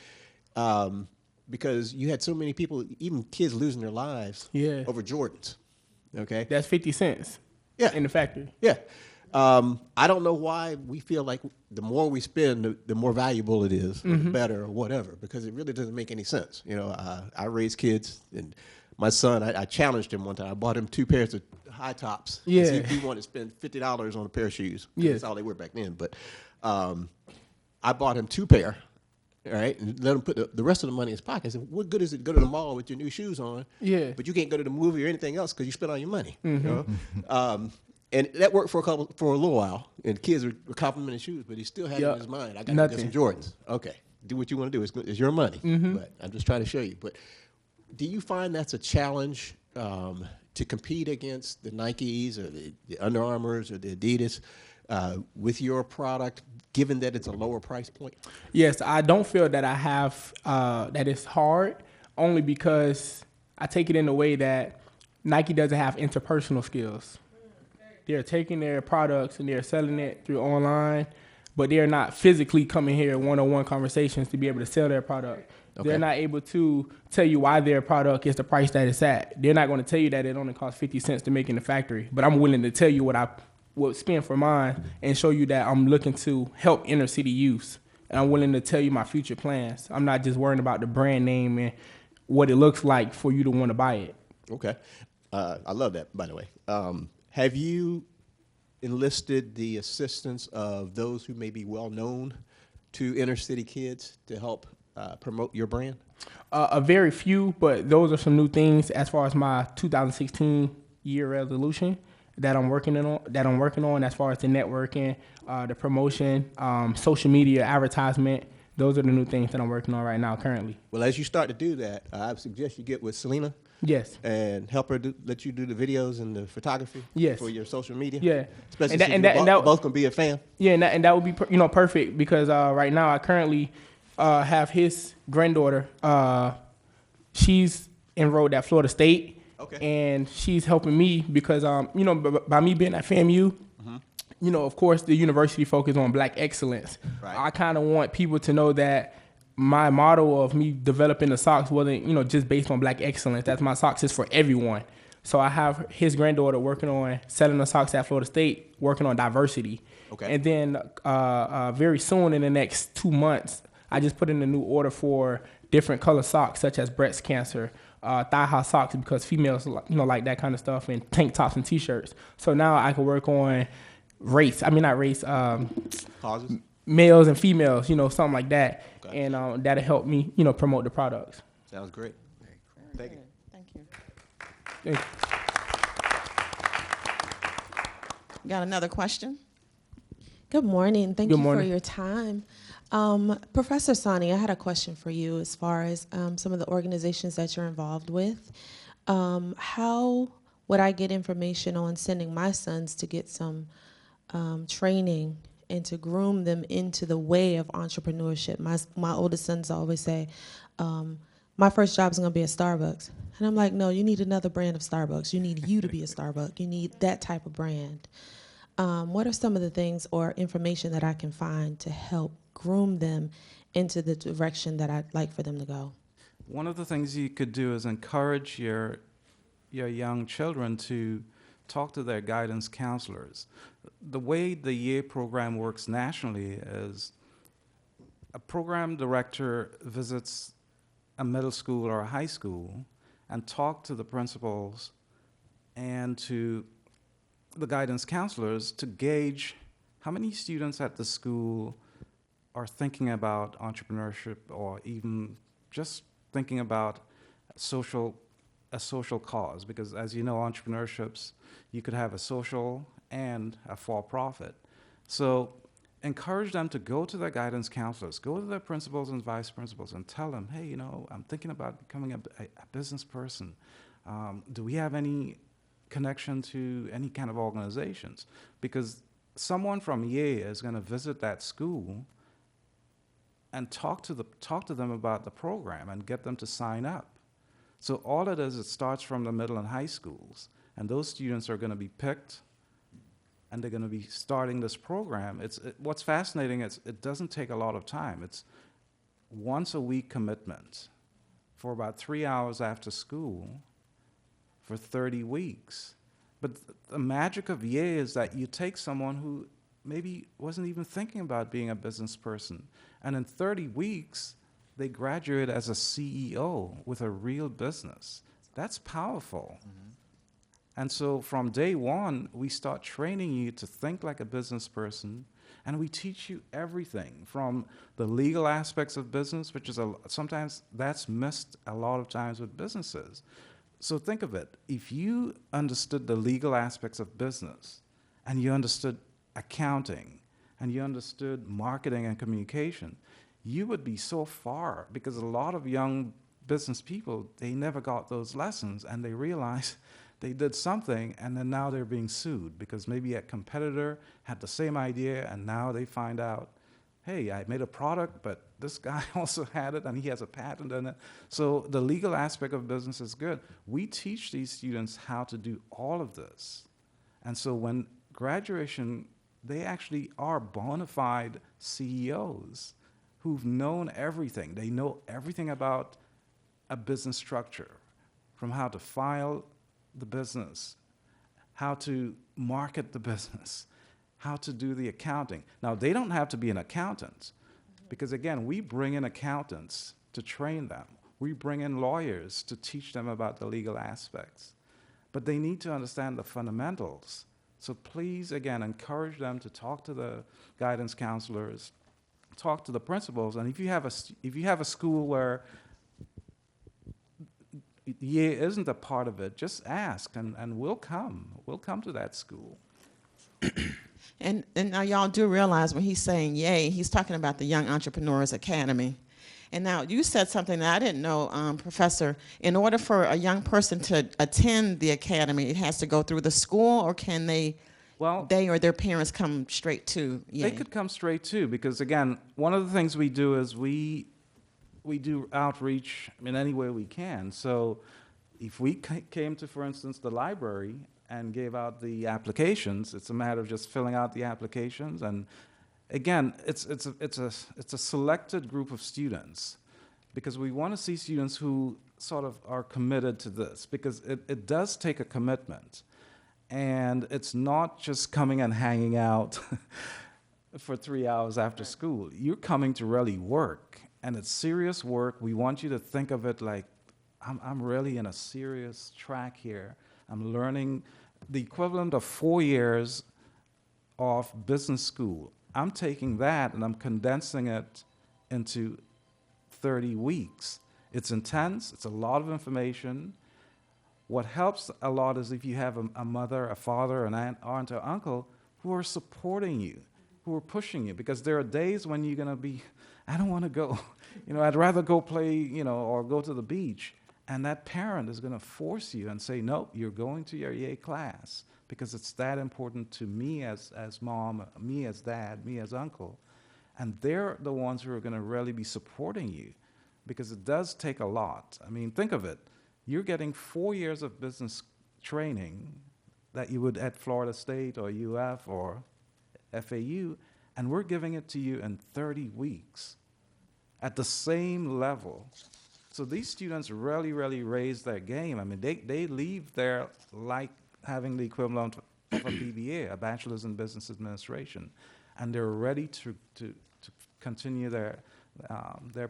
because you had so many people, even kids, losing their lives over Jordans. Okay, That's 50 cents. Yeah. In the factory. yeah. I don't know why we feel like the more we spend, the more valuable it is, or the better, or whatever, because it really doesn't make any sense. You know, I raise kids, and my son, I challenged him one time. I bought him 2 pairs of high tops. Yeah. He wanted to spend $50 on a pair of shoes. Yes. That's all they were back then. But I bought him 2 pair. All right, and let him put the rest of the money in his pocket. I said, what good is it to go to the mall with your new shoes on? Yeah. But you can't go to the movie or anything else because you spent all your money. You know? And that worked for a little while, and the kids were complimenting shoes, but he still had it in his mind. I got to get some Jordans. Okay, do what you want to do. It's your money, but I'm just trying to show you. But do you find that's a challenge to compete against the Nikes or the Under Armours or the Adidas with your product, given that it's a lower price point? Yes, I don't feel that I have that it's hard, only because I take it in the way that Nike doesn't have interpersonal skills. They're taking their products and they're selling it through online, but they're not physically coming here one-on-one conversations to be able to sell their product. Okay. They're not able to tell you why their product is the price that it's at. They're not going to tell you that it only costs 50 cents to make in the factory, but I'm willing to tell you what I would spend for mine and show you that I'm looking to help inner city youth. And I'm willing to tell you my future plans. I'm not just worrying about the brand name and what it looks like for you to want to buy it. Okay. I love that, by the way. Have you enlisted the assistance of those who may be well known to inner city kids to help promote your brand? A very few, but those are some new things as far as my 2016 year resolution that I'm working on as far as the networking, the promotion, social media, advertisement. Those are the new things that I'm working on right now currently. Well, as you start to do that, I suggest you get with Selena. Yes. And help her let you do the videos and the photography. Yes. For your social media. Yeah. Especially since you're both gonna be a fan. Yeah, and that would be perfect because right now I currently have his granddaughter. She's enrolled at Florida State. Okay. And she's helping me because by me being at FAMU, of course the university focuses on Black excellence. Right. I kind of want people to know that my motto of me developing the socks wasn't, just based on Black excellence. That's my socks is for everyone. So I have his granddaughter working on selling the socks at Florida State, working on diversity. Okay. And then very soon in the next 2 months, I just put in a new order for different color socks, such as breast cancer, thigh-high socks, because females, like that kind of stuff, and tank tops and T-shirts. So now I can work on causes, males and females, something like that. Okay. And that'll help me, promote the products. Sounds great. Thank you. Thank you. Thank you. Got another question? Good morning. Thank Good you morning. for your time. Professor Sani, I had a question for you as far as some of the organizations that you're involved with. How would I get information on sending my sons to get some training and to groom them into the way of entrepreneurship? My oldest sons always say, my first job is going to be at Starbucks. And I'm like, no, you need another brand of Starbucks. You need you to be a Starbucks. You need that type of brand. What are some of the things or information that I can find to help groom them into the direction that I'd like for them to go? One of the things you could do is encourage your young children to talk to their guidance counselors. The way the YEA program works nationally is a program director visits a middle school or a high school and talk to the principals and to the guidance counselors to gauge how many students at the school are thinking about entrepreneurship or even just thinking about a social cause. Because as you know, entrepreneurships, you could have a social and a for-profit. So encourage them to go to their guidance counselors, go to their principals and vice principals and tell them, hey, I'm thinking about becoming a business person. Do we have any connection to any kind of organizations? Because someone from YEA is going to visit that school and talk to them about the program and get them to sign up. So all it is, it starts from the middle and high schools, and those students are going to be picked, and they're going to be starting this program. What's fascinating is it doesn't take a lot of time. It's once a week commitment for about 3 hours after school for 30 weeks. But the magic of Yay is that you take someone who maybe wasn't even thinking about being a business person, and in 30 weeks, they graduate as a CEO with a real business. That's powerful. Mm-hmm. And so from day one, we start training you to think like a business person, and we teach you everything from the legal aspects of business, which is sometimes that's missed a lot of times with businesses. So think of it. If you understood the legal aspects of business, and you understood accounting, and you understood marketing and communication, you would be so far, because a lot of young business people, they never got those lessons, and they realize they did something, and then now they're being sued because maybe a competitor had the same idea, and now they find out, hey, I made a product, but this guy also had it, and he has a patent on it. So the legal aspect of business is good. We teach these students how to do all of this. And so when graduation, they actually are bona fide CEOs who've known everything. They know everything about a business structure, from how to file the business, how to market the business, how to do the accounting. Now, they don't have to be an accountant, because again, we bring in accountants to train them. We bring in lawyers to teach them about the legal aspects. But they need to understand the fundamentals. So please, again, encourage them to talk to the guidance counselors, talk to the principals, and if you have a school where Yay isn't a part of it, just ask, and we'll come. We'll come to that school. And now y'all do realize when he's saying Yay, he's talking about the Young Entrepreneurs Academy. And now you said something that I didn't know, Professor. In order for a young person to attend the academy, it has to go through the school, or can they or their parents come straight to Yay? They could come straight too, because again, one of the things we do is we do outreach in any way we can. So if we came to, for instance, the library and gave out the applications, it's a matter of just filling out the applications. And again, it's a selected group of students, because we want to see students who sort of are committed to this, because it does take a commitment. And it's not just coming and hanging out for 3 hours after school. You're coming to really work, and it's serious work. We want you to think of it like, I'm really in a serious track here. I'm learning the equivalent of 4 years of business school. I'm taking that and I'm condensing it into 30 weeks. It's intense, it's a lot of information. What helps a lot is if you have a mother, a father, an aunt, or uncle who are supporting you, who are pushing you, because there are days when you're gonna be, I don't wanna go, I'd rather go play, or go to the beach. And that parent is gonna force you and say, nope, you're going to your Yay class, because it's that important to me as mom, me as dad, me as uncle. And they're the ones who are gonna really be supporting you, because it does take a lot. I mean, think of it. You're getting 4 years of business training that you would at Florida State or UF or FAU, and we're giving it to you in 30 weeks at the same level. So these students really, really raise their game. I mean, they leave there like having the equivalent of a BBA, a Bachelor's in Business Administration, and they're ready to continue their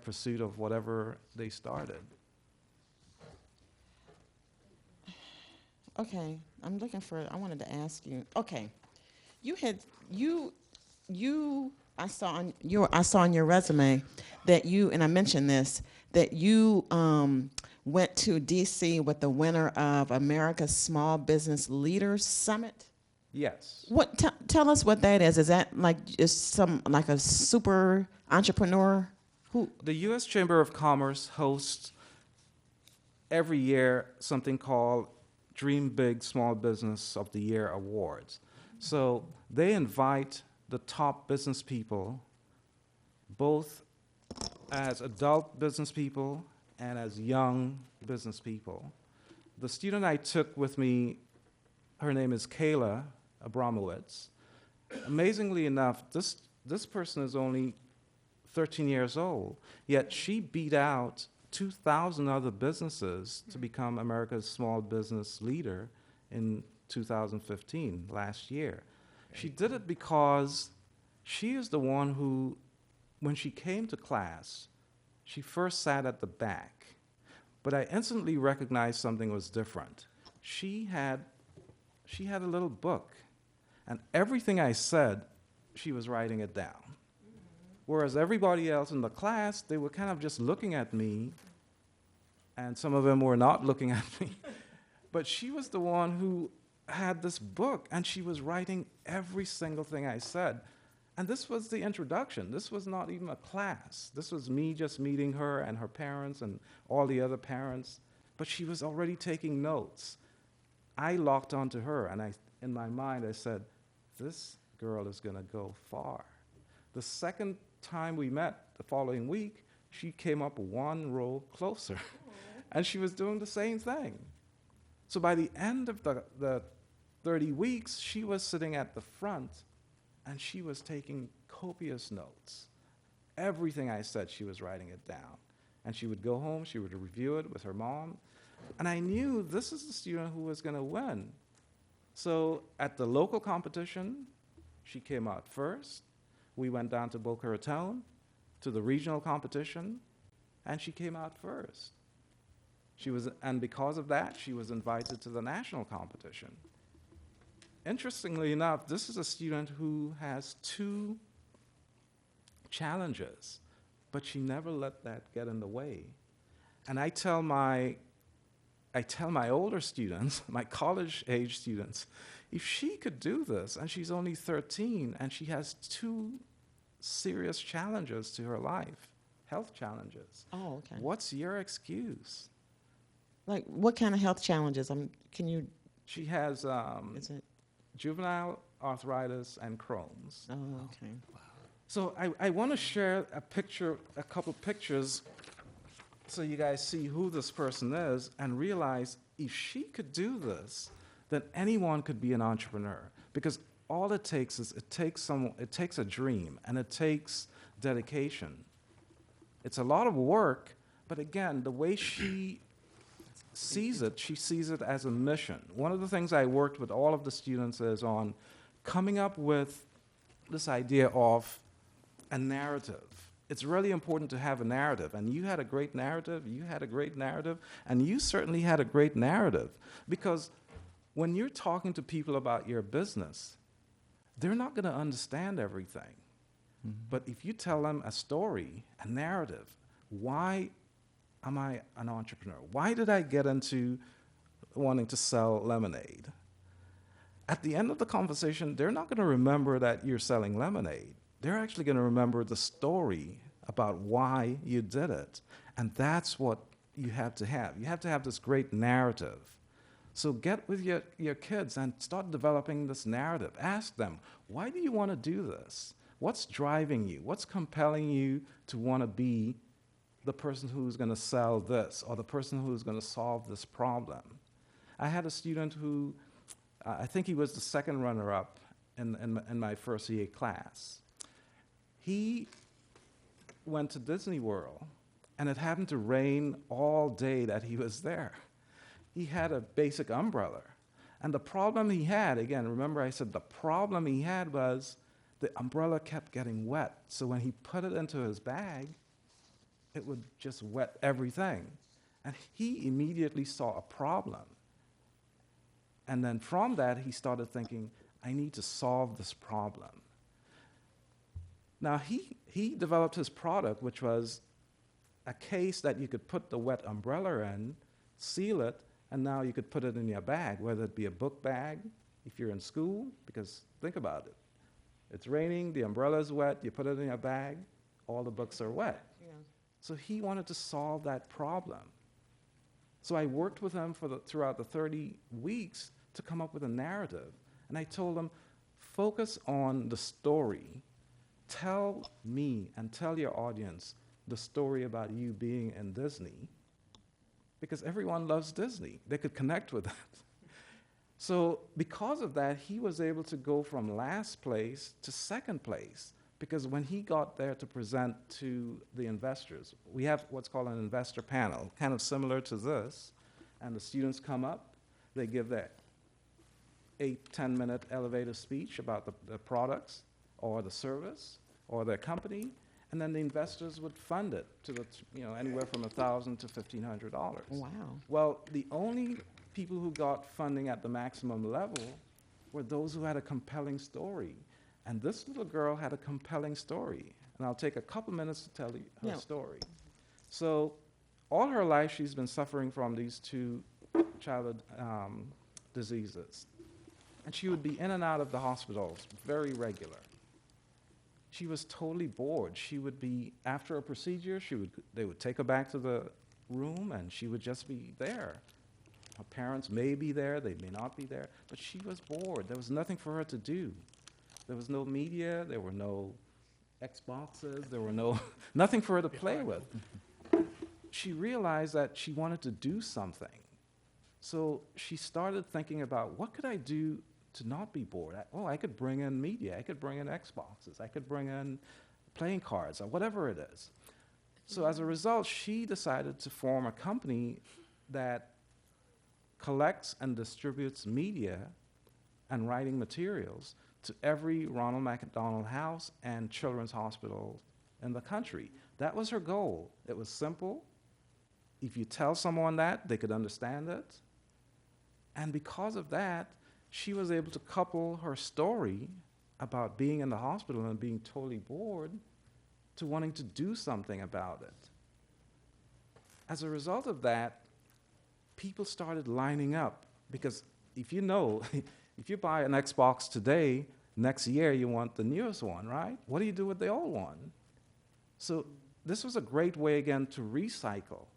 pursuit of whatever they started. Okay, I wanted to ask you, okay, I saw on your resume that and I mentioned this, that you went to DC with the winner of America's Small Business Leaders Summit. Yes. Tell us what that is. Is that like a super entrepreneur? The U.S. Chamber of Commerce hosts every year something called Dream Big Small Business of the Year Awards. So they invite the top business people, both as adult business people and as young business people. The student I took with me, her name is Kayla Abramowitz. Amazingly enough, this person is only 13 years old, yet she beat out 2,000 other businesses to become America's small business leader in 2015, last year. She did it because she is the one who, when she came to class, she first sat at the back, but I instantly recognized something was different. She had a little book, and everything I said, she was writing it down. Whereas everybody else in the class, they were kind of just looking at me, and some of them were not looking at me. But she was the one who had this book, and she was writing every single thing I said. And this was the introduction. This was not even a class. This was me just meeting her and her parents and all the other parents. But she was already taking notes. I locked onto her, and in my mind, I said, this girl is going to go far. The second time we met, the following week, she came up one row closer, and she was doing the same thing. So by the end of the 30 weeks, she was sitting at the front, and she was taking copious notes. Everything I said, she was writing it down. And she would go home, she would review it with her mom, and I knew this is the student who was going to win. So at the local competition, she came out first. We went down to Boca Raton to the regional competition, and she came out first. And because of that, she was invited to the national competition. Interestingly enough, this is a student who has 2 challenges, but she never let that get in the way. And I tell my older students, my college-age students, if she could do this, and she's only 13, and she has 2 serious challenges to her life, health challenges. Oh, okay. What's your excuse? Like, what kind of health challenges? Can you? She has Is it? juvenile arthritis and Crohn's. Oh, okay. So I want to share a couple pictures, so you guys see who this person is and realize if she could do this, then anyone could be an entrepreneur. Because all it takes is it takes a dream, and it takes dedication. It's a lot of work, but again, the way she sees it as a mission. One of the things I worked with all of the students is on coming up with this idea of a narrative. It's really important to have a narrative, and you had a great narrative, and you certainly had a great narrative, because when you're talking to people about your business, they're not going to understand everything. Mm-hmm. But if you tell them a story, a narrative, why am I an entrepreneur? Why did I get into wanting to sell lemonade? At the end of the conversation, they're not going to remember that you're selling lemonade. They're actually going to remember the story about why you did it. And that's what you have to have. You have to have this great narrative. So get with your kids and start developing this narrative. Ask them, why do you want to do this? What's driving you? What's compelling you to want to be the person who's going to sell this, or the person who's going to solve this problem? I had a student who, I think he was the second runner-up in my first EA class. He went to Disney World, and it happened to rain all day that he was there. He had a basic umbrella. And the problem he had, again, remember I said the problem he had was the umbrella kept getting wet. So when he put it into his bag, it would just wet everything. And he immediately saw a problem. And then from that, he started thinking, I need to solve this problem. Now, he developed his product, which was a case that you could put the wet umbrella in, seal it, and now you could put it in your bag, whether it be a book bag if you're in school, because think about it. It's raining, the umbrella's wet, you put it in your bag, all the books are wet. Yeah. So he wanted to solve that problem. So I worked with him throughout the 30 weeks to come up with a narrative. And I told him, focus on the story. Tell me and tell your audience the story about you being in Disney, because everyone loves Disney. They could connect with that. So because of that, he was able to go from last place to second place, because when he got there to present to the investors, we have what's called an investor panel, kind of similar to this, and the students come up, they give their 8-10 minute elevator speech about the products or the service or their company, and then the investors would fund it to the, anywhere from $1,000 to $1,500. Wow. Well, the only people who got funding at the maximum level were those who had a compelling story. And this little girl had a compelling story. And I'll take a couple minutes to tell you her story. So all her life, she's been suffering from these two childhood diseases. And she would be in and out of the hospitals, very regular. She was totally bored. She would be, after a procedure, they would take her back to the room, and she would just be there. Her parents may be there, they may not be there, but she was bored. There was nothing for her to do. There was no media, there were no Xboxes, there were nothing for her to play with. She realized that she wanted to do something. So she started thinking about, what could I do to not be bored? I could bring in media, I could bring in Xboxes, I could bring in playing cards, or whatever it is. So as a result, she decided to form a company that collects and distributes media and writing materials to every Ronald McDonald House and children's hospital in the country. That was her goal. It was simple. If you tell someone that, they could understand it. And because of that, she was able to couple her story about being in the hospital and being totally bored to wanting to do something about it. As a result of that, people started lining up, because if you buy an Xbox today, next year you want the newest one, right? What do you do with the old one? So this was a great way, again, to recycle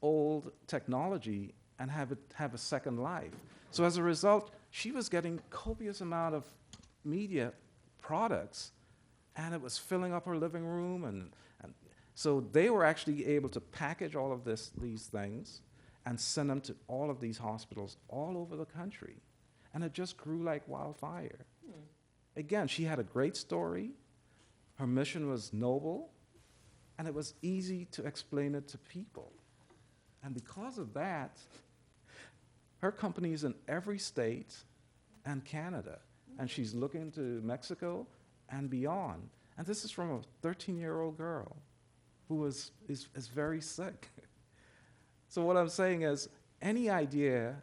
old technology and have a second life. So as a result, she was getting copious amount of media products, and it was filling up her living room, and so they were actually able to package all of these things and send them to all of these hospitals all over the country. And it just grew like wildfire. Again, she had a great story, her mission was noble, and it was easy to explain it to people. And because of that, her company is in every state and Canada, and she's looking to Mexico and beyond. And this is from a 13-year-old girl who is very sick. So what I'm saying is, any idea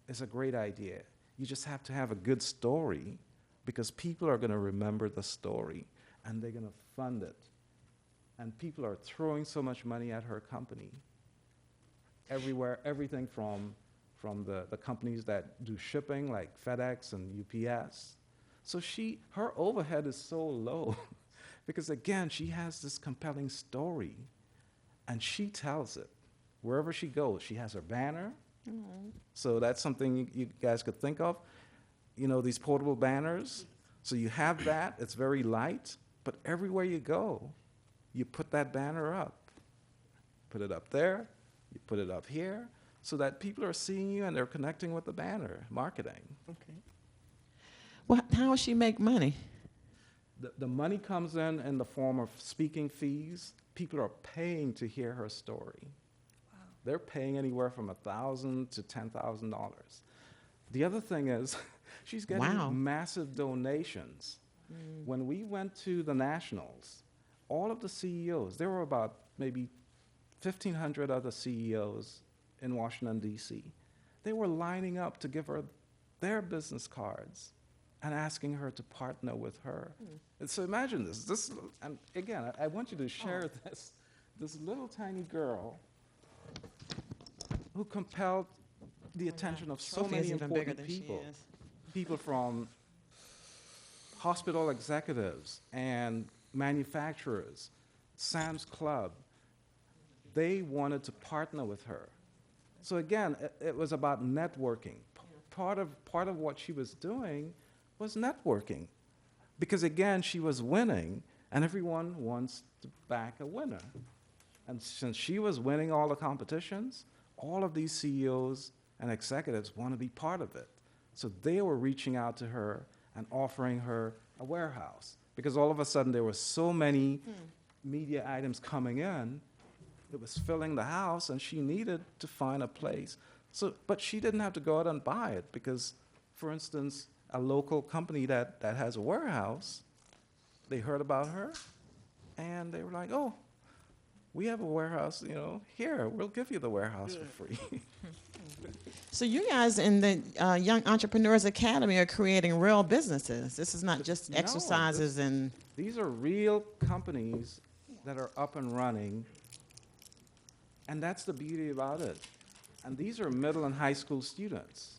is a great idea. You just have to have a good story, because people are going to remember the story, and they're going to fund it. And people are throwing so much money at her company. Everywhere, everything from the companies that do shipping, like FedEx and UPS. So her overhead is so low, because again, she has this compelling story, and she tells it. Wherever she goes, she has her banner. Mm-hmm. So that's something you guys could think of. These portable banners. So you have that, it's very light, but everywhere you go, you put that banner up. Put it up there, you put it up here, so that people are seeing you and they're connecting with the banner, marketing. Okay. Well, how does she make money? The money comes in the form of speaking fees. People are paying to hear her story. Wow. They're paying anywhere from $1,000 to $10,000. The other thing is, she's getting massive donations. Mm. When we went to the Nationals, all of the CEOs, there were about maybe 1,500 other CEOs in Washington, D.C. They were lining up to give her their business cards and asking her to partner with her. And so imagine this, and again, I want you to share this little tiny girl who compelled the attention of so many important people. People from hospital executives and manufacturers, Sam's Club. They wanted to partner with her. So again, it was about networking. Part of what she was doing was networking. Because again, she was winning, And everyone wants to back a winner. And since she was winning all the competitions, all of these CEOs and executives want to be part of it. So they were reaching out to her and offering her a warehouse, because all of a sudden there were so many media items coming in, it was filling the house, and she needed to find a place. So, but she didn't have to go out and buy it, because, for instance, a local company that has a warehouse, they heard about her, and they were like, oh, we have a warehouse, here, we'll give you the warehouse for free. So you guys in the Young Entrepreneurs Academy are creating real businesses. This is not just No, exercises and... These are real companies that are up and running, and that's the beauty about it. And these are middle and high school students.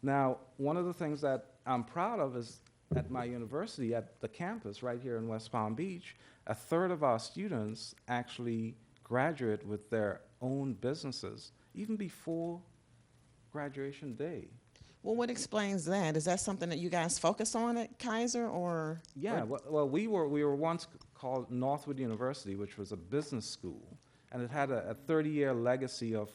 Now, one of the things that I'm proud of is at my university, at the campus right here in West Palm Beach, a third of our students actually graduate with their own businesses, even before graduation day. Well, what explains that? Is that something that you guys focus on at Kaiser, or? Yeah, well, we were once called Northwood University, which was a business school, and it had a 30-year legacy of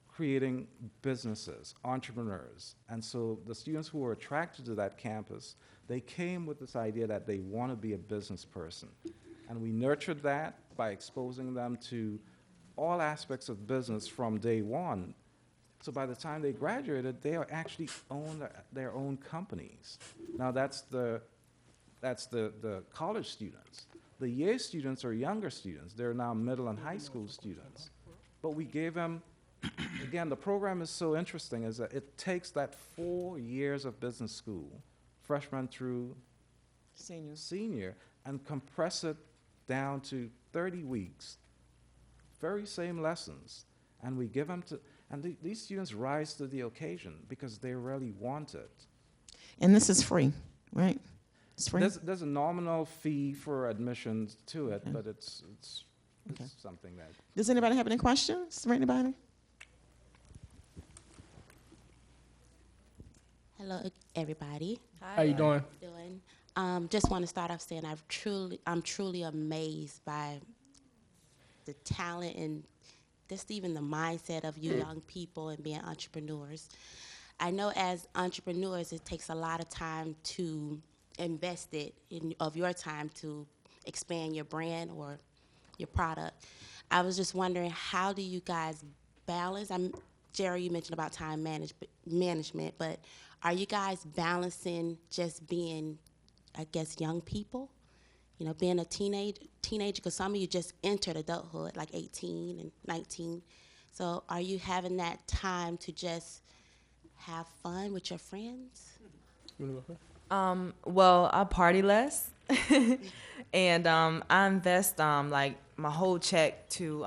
creating businesses, entrepreneurs. And so the students who were attracted to that campus, they came with this idea that they want to be a business person. And we nurtured that by exposing them to all aspects of business from day one. So by the time they graduated, they actually own their own companies. Now that's the college students. The Yale students are younger students. They're now middle and high school students. But we gave them, again, the program is so interesting, is that it takes that 4 years of business school, freshman through senior, and compress it down to 30 weeks. Very same lessons. And we give them to, and these students rise to the occasion because they really want it. And this is free, right? It's free? There's a nominal fee for admissions to it, but it's something that... Does anybody have any questions for anybody? Hello, everybody. How you doing? Just want to start off saying I'm truly amazed by the talent and just even the mindset of you young people and being entrepreneurs. I know as entrepreneurs, it takes a lot of time to invest of your time to expand your brand or your product. I was just wondering, how do you guys balance? Jerry, you mentioned about time management, but are you guys balancing just being, I guess, young people? Being a teenager, because some of you just entered adulthood, like 18 and 19. So are you having that time to just have fun with your friends? Well, I party less, and I invest like my whole check to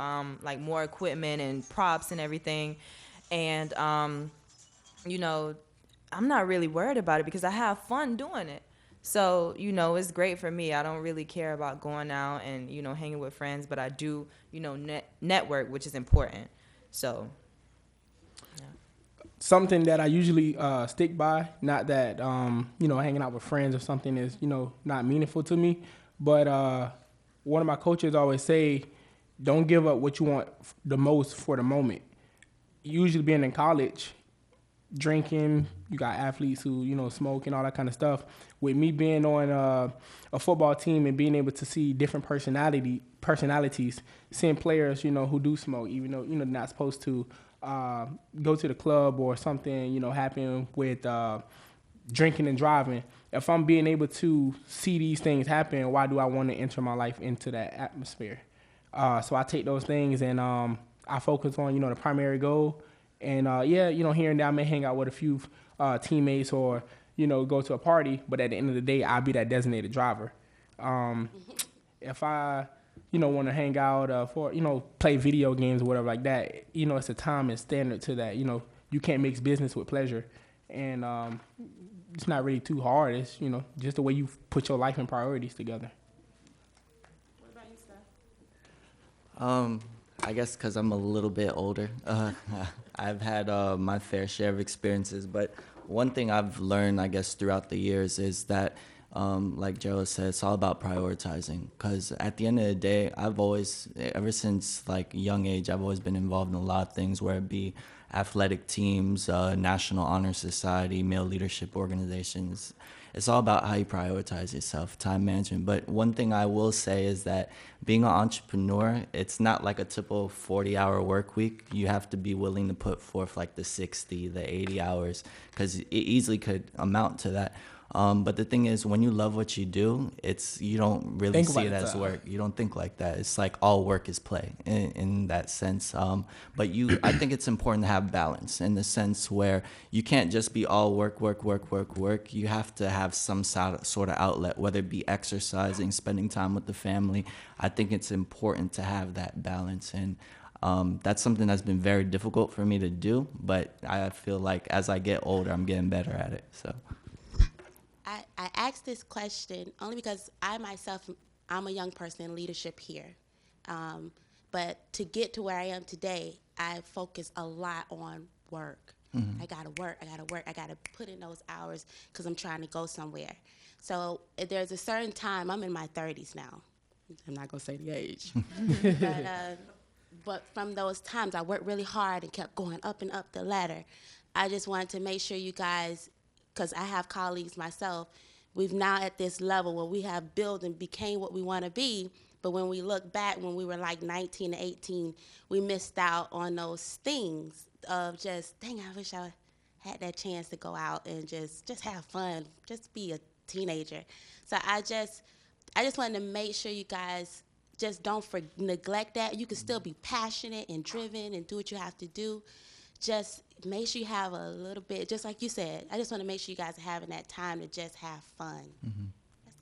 like more equipment and props and everything, and I'm not really worried about it because I have fun doing it. So, it's great for me. I don't really care about going out and, hanging with friends, but I do, network, which is important. So, yeah. Something that I usually stick by, not that, hanging out with friends or something is, not meaningful to me. But one of my coaches always say, don't give up what you want the most for the moment. Usually being in college, drinking, you got athletes who, smoke and all that kind of stuff. With me being on a football team and being able to see different personalities, seeing players, who do smoke, even though, they're not supposed to go to the club or something, happen with drinking and driving. If I'm being able to see these things happen, why do I want to enter my life into that atmosphere? So I take those things and I focus on, the primary goal. And here and there I may hang out with a few teammates or, go to a party, but at the end of the day, I'll be that designated driver. If I, want to hang out for, play video games or whatever like that, it's a time and standard to that. You can't mix business with pleasure. And it's not really too hard. It's, just the way you put your life and priorities together. What about you, Steph? I guess because I'm a little bit older, I've had my fair share of experiences. But one thing I've learned, I guess, throughout the years is that Like Gerald said, it's all about prioritizing. Because at the end of the day, I've always, ever since like a young age, I've always been involved in a lot of things, where it be athletic teams, National Honor Society, male leadership organizations. It's all about how you prioritize yourself, time management. But one thing I will say is that being an entrepreneur, it's not like a typical 40-hour work week. You have to be willing to put forth like the 60, the 80 hours, because it easily could amount to that. But the thing is, when you love what you do, you don't really see it as work. You don't think like that. It's like all work is play in that sense. But I think it's important to have balance in the sense where you can't just be all work, work, work, work, work. You have to have some sort of outlet, whether it be exercising, spending time with the family. I think it's important to have that balance. And that's something that's been very difficult for me to do. But I feel like as I get older, I'm getting better at it. So. I asked this question only because I myself, I'm a young person in leadership here. But to get to where I am today, I focus a lot on work. Mm-hmm. I gotta work, I gotta put in those hours because I'm trying to go somewhere. So there's a certain time, I'm in my 30s now. I'm not gonna say the age. But from those times, I worked really hard and kept going up and up the ladder. I just wanted to make sure you guys, because I have colleagues myself, we've now at this level where we have built and became what we want to be, but when we look back when we were like 19 to 18, we missed out on those things of just, dang, I wish I had that chance to go out and just have fun, just be a teenager. So I just wanted to make sure you guys just don't neglect that. You can still be passionate and driven and do what you have to do. Just make sure you have a little bit, just like you said, I just want to make sure you guys are having that time to just have fun. Mm-hmm. That's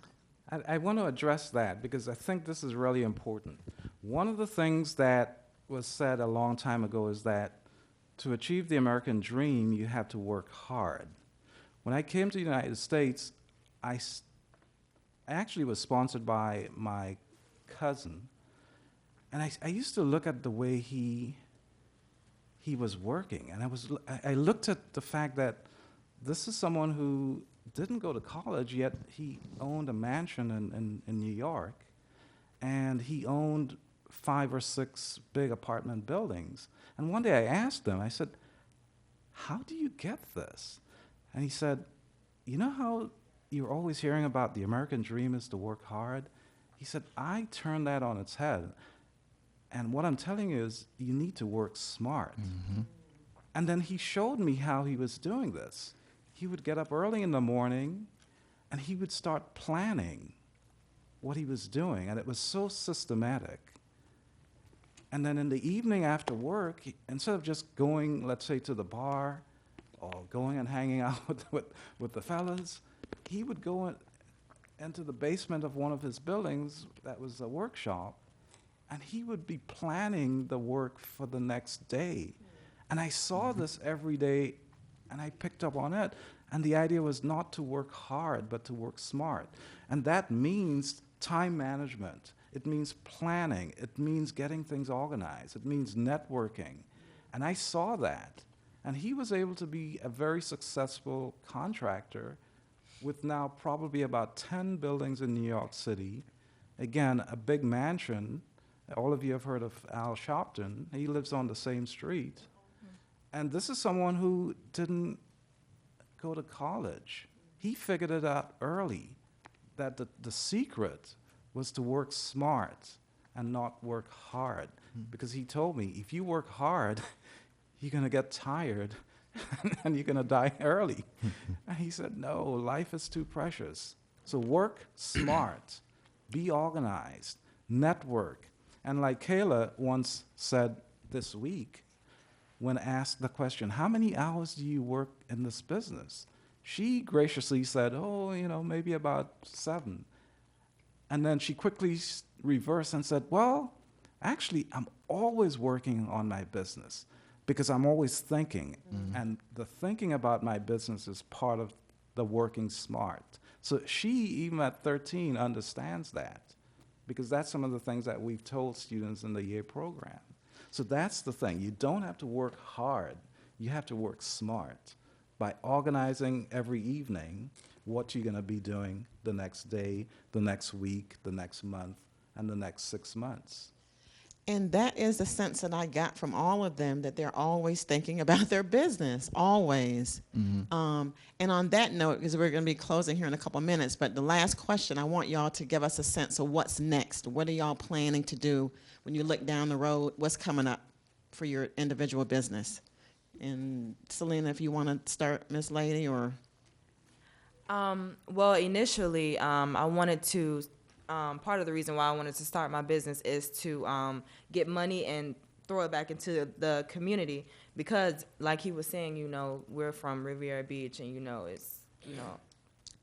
all. I want to address that because I think this is really important. One of the things that was said a long time ago is that to achieve the American dream, you have to work hard. When I came to the United States, I actually was sponsored by my cousin, and I used to look at the way he was working, and I looked at the fact that this is someone who didn't go to college, yet he owned a mansion in New York, and he owned 5 or 6 big apartment buildings. And one day I asked him, I said, how do you get this? And he said, you know how you're always hearing about the American dream is to work hard? He said, I turned that on its head. And what I'm telling you is you need to work smart. Mm-hmm. And then he showed me how he was doing this. He would get up early in the morning and he would start planning what he was doing. And it was so systematic. And then in the evening after work, instead of just going, let's say, to the bar or going and hanging out with the fellas, he would go into the basement of one of his buildings that was a workshop, and he would be planning the work for the next day. And I saw this every day, and I picked up on it. And the idea was not to work hard, but to work smart. And that means time management. It means planning. It means getting things organized. It means networking. And I saw that. And he was able to be a very successful contractor with now probably about 10 buildings in New York City. Again, a big mansion. All of you have heard of Al Sharpton. He lives on the same street. And this is someone who didn't go to college. He figured it out early, that the secret was to work smart and not work hard. Because he told me, if you work hard, you're going to get tired and you're going to die early. And he said, no, life is too precious. So work smart, be organized, network. And like Kayla once said this week, when asked the question, how many hours do you work in this business? She graciously said, maybe about 7. And then she quickly reversed and said, well, actually, I'm always working on my business because I'm always thinking. Mm-hmm. And the thinking about my business is part of the working smart. So she, even at 13, understands that, because that's some of the things that we've told students in the year program. So that's the thing. You don't have to work hard. You have to work smart by organizing every evening, what you're going to be doing the next day, the next week, the next month, and the next 6 months. And that is the sense that I got from all of them, that they're always thinking about their business, always. And on that note, because we're going to be closing here in a couple of minutes, but the last question, I want y'all to give us a sense of what's next. What are y'all planning to do when you look down the road? What's coming up for your individual business? And Selena, if you want to start, Miss Lady, or... Well, initially, I wanted to, part of the reason why I wanted to start my business is to get money and throw it back into the community, because like he was saying, you know, we're from Riviera Beach, and, you know, it's, you know,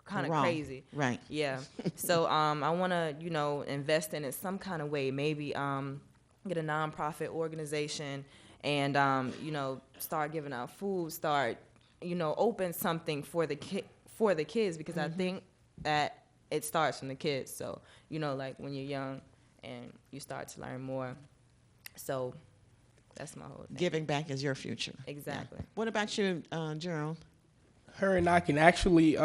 kind of crazy. Right. Yeah. So I want to, you know, invest in it some kind of way, maybe get a nonprofit organization and, you know, start giving out food, start, you know, open something for the kids, because I think that it starts from the kids. So, you know, like when you're young and you start to learn more. So that's my whole thing. Giving back is your future. Exactly. Yeah. What about you, Gerald? Her and I can actually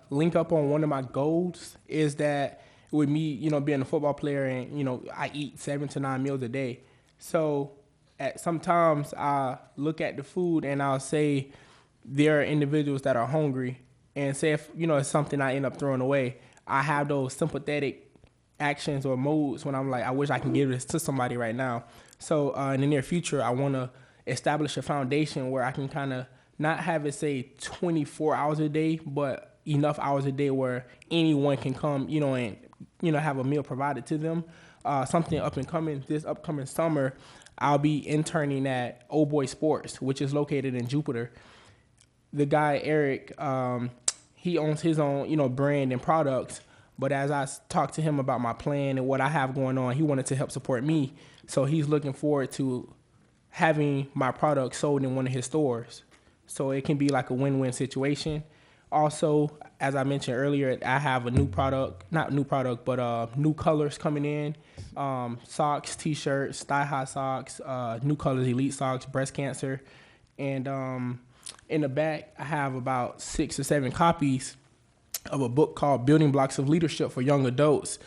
link up on one of my goals is that with me, you know, being a football player and, you know, I eat 7 to 9 meals a day. So sometimes I look at the food and I'll say there are individuals that are hungry, and say if, you know, it's something I end up throwing away, I have those sympathetic actions or modes when I'm like, I wish I can give this to somebody right now. So in the near future, I want to establish a foundation where I can kind of not have it say 24 hours a day, but enough hours a day where anyone can come, you know, and, you know, have a meal provided to them. Something up and coming this upcoming summer, I'll be interning at Old Boy Sports, which is located in Jupiter. The guy, Eric, he owns his own, you know, brand and products. But as I talked to him about my plan and what I have going on, he wanted to help support me. So he's looking forward to having my product sold in one of his stores. So it can be like a win-win situation. Also, as I mentioned earlier, I have a new product, not new product, but new colors coming in. Socks, T-shirts, thigh-high socks, new colors, elite socks, breast cancer. And in the back, I have about 6 or 7 copies of a book called Building Blocks of Leadership for Young Adults.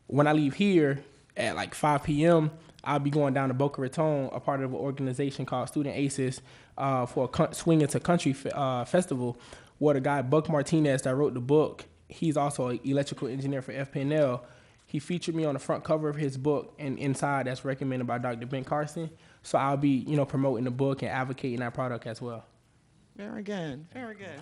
When I leave here at like 5 p.m., I'll be going down to Boca Raton, a part of an organization called Student Aces, for a Swing Into Country festival, where the guy, Buck Martinez, that wrote the book, he's also an electrical engineer for FPNL. He featured me on the front cover of his book, and inside that's recommended by Dr. Ben Carson. So I'll be, you know, promoting the book and advocating that product as well. Very good. Very good.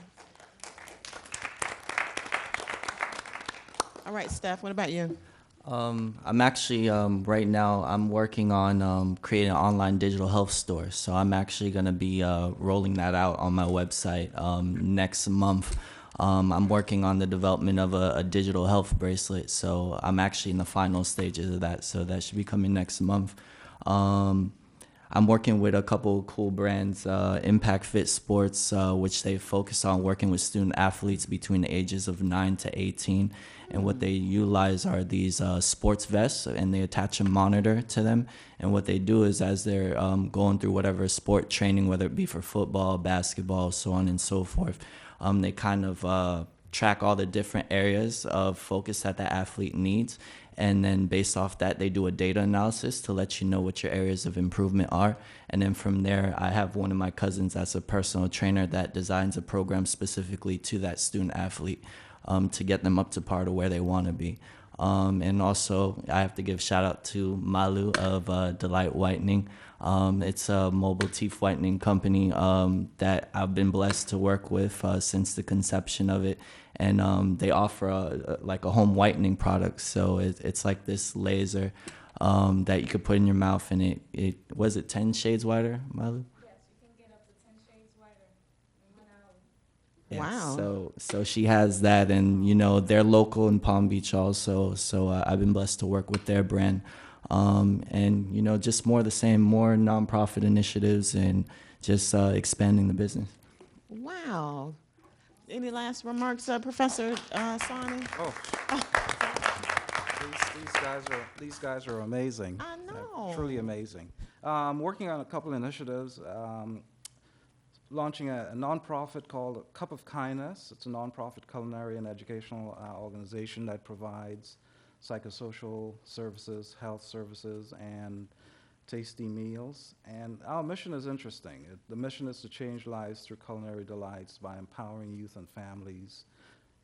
All right, Steph, what about you? I'm actually, right now, I'm working on creating an online digital health store. So I'm actually going to be rolling that out on my website next month. I'm working on the development of a digital health bracelet. So I'm actually in the final stages of that. So that should be coming next month. I'm working with a couple of cool brands, Impact Fit Sports, which they focus on working with student athletes between the ages of 9 to 18. And what they utilize are these sports vests, and they attach a monitor to them. And what they do is, as they're going through whatever sport training, whether it be for football, basketball, so on and so forth, they kind of track all the different areas of focus that the athlete needs. And then based off that, they do a data analysis to let you know what your areas of improvement are. And then from there, I have one of my cousins that's a personal trainer that designs a program specifically to that student athlete to get them up to par to where they want to be. And also, I have to give shout out to Malu of Delight Whitening. It's a mobile teeth whitening company that I've been blessed to work with since the conception of it. And they offer like a home whitening product. So it's like this laser that you could put in your mouth, and it was it 10 shades whiter, Malu? Yes, you can get up to 10 shades whiter in 1 hour. Yeah, Wow. So she has that, and you know they're local in Palm Beach also. So I've been blessed to work with their brand, and you know just more of the same, more nonprofit initiatives, and just expanding the business. Wow. Any last remarks, Professor Sani? Oh, these guys are amazing. I know. Truly amazing. Working on a couple initiatives. launching a nonprofit called Cup of Kindness. It's a nonprofit culinary and educational organization that provides psychosocial services, health services, and tasty meals. And our mission is interesting. The mission is to change lives through culinary delights by empowering youth and families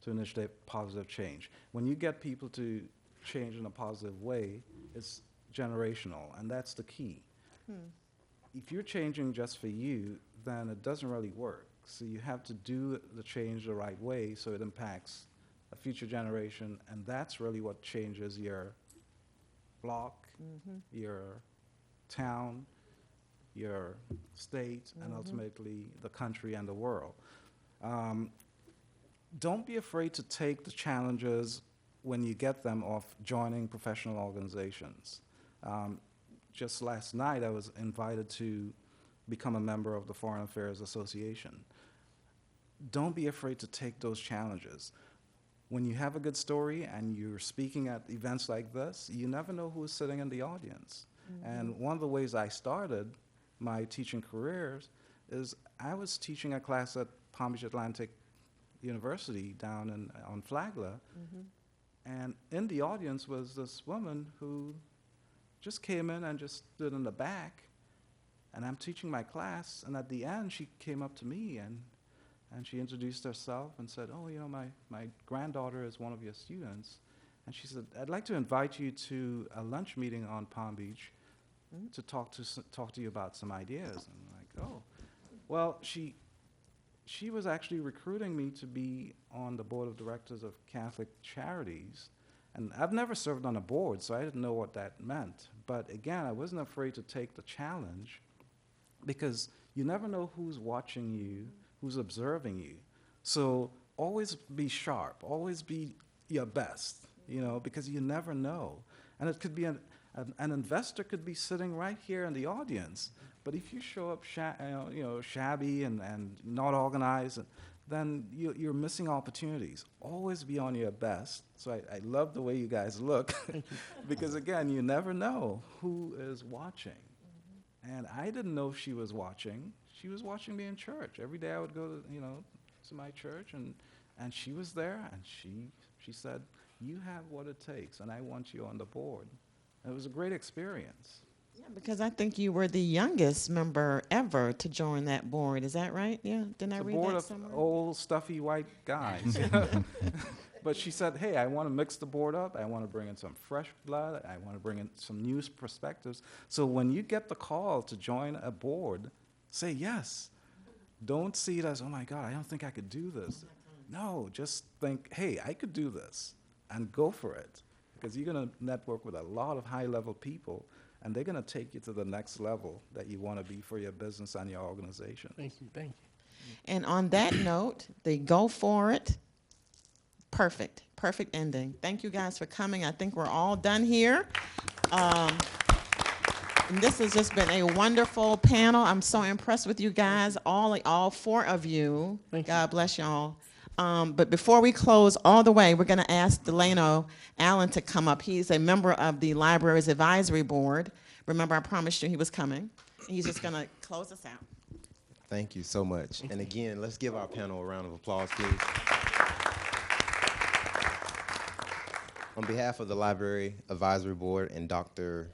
to initiate positive change. When you get people to change in a positive way, it's generational, and that's the key. If you're changing just for you, then it doesn't really work. So you have to do the change the right way so it impacts a future generation, and that's really what changes your block, your town, your state, and ultimately the country and the world. Don't be afraid to take the challenges when you get them of joining professional organizations. Just last night, I was invited to become a member of the Foreign Affairs Association. Don't be afraid to take those challenges. When you have a good story and you're speaking at events like this, you never know who's sitting in the audience. And one of the ways I started my teaching careers is I was teaching a class at Palm Beach Atlantic University down on Flagler, and in the audience was this woman who just came in and just stood in the back, and I'm teaching my class, and at the end she came up to me and she introduced herself and said, oh, you know, my granddaughter is one of your students. And she said, I'd like to invite you to a lunch meeting on Palm Beach to talk to you about some ideas. And I'm like, oh. Well, she was actually recruiting me to be on the board of directors of Catholic Charities. And I've never served on a board, so I didn't know what that meant. But again, I wasn't afraid to take the challenge because you never know who's watching you, who's observing you. So always be sharp, always be your best, you know, because you never know. And it could be an investor could be sitting right here in the audience, but if you show up shabby and not organized, then you're missing opportunities. Always be on your best. So I love the way you guys look, because again, you never know who is watching. And I didn't know she was watching. She was watching me in church. Every day I would go to my church, and she was there, and she said, you have what it takes, and I want you on the board. And it was a great experience. Yeah, because I think you were the youngest member ever to join that board. Is that right? Yeah, didn't I read that Board of somewhere? old stuffy white guys. But she said, hey, I want to mix the board up. I want to bring in some fresh blood. I want to bring in some new perspectives. So when you get the call to join a board, say yes. Don't see it as, oh my God, I don't think I could do this. No, just think, hey, I could do this, and go for it. Because you're going to network with a lot of high-level people, and they're going to take you to the next level that you want to be for your business and your organization. Thank you. And on that note, they go for it. Perfect ending. Thank you guys for coming. I think we're all done here. And this has just been a wonderful panel. I'm so impressed with you guys, all four of you. Thank you. God bless y'all. But before we close all the way, we're going to ask Delano Allen to come up. He's a member of the Library's Advisory Board. Remember, I promised you he was coming. He's just going to close us out. Thank you so much. And again, let's give our panel a round of applause, please. On behalf of the Library Advisory Board and Dr.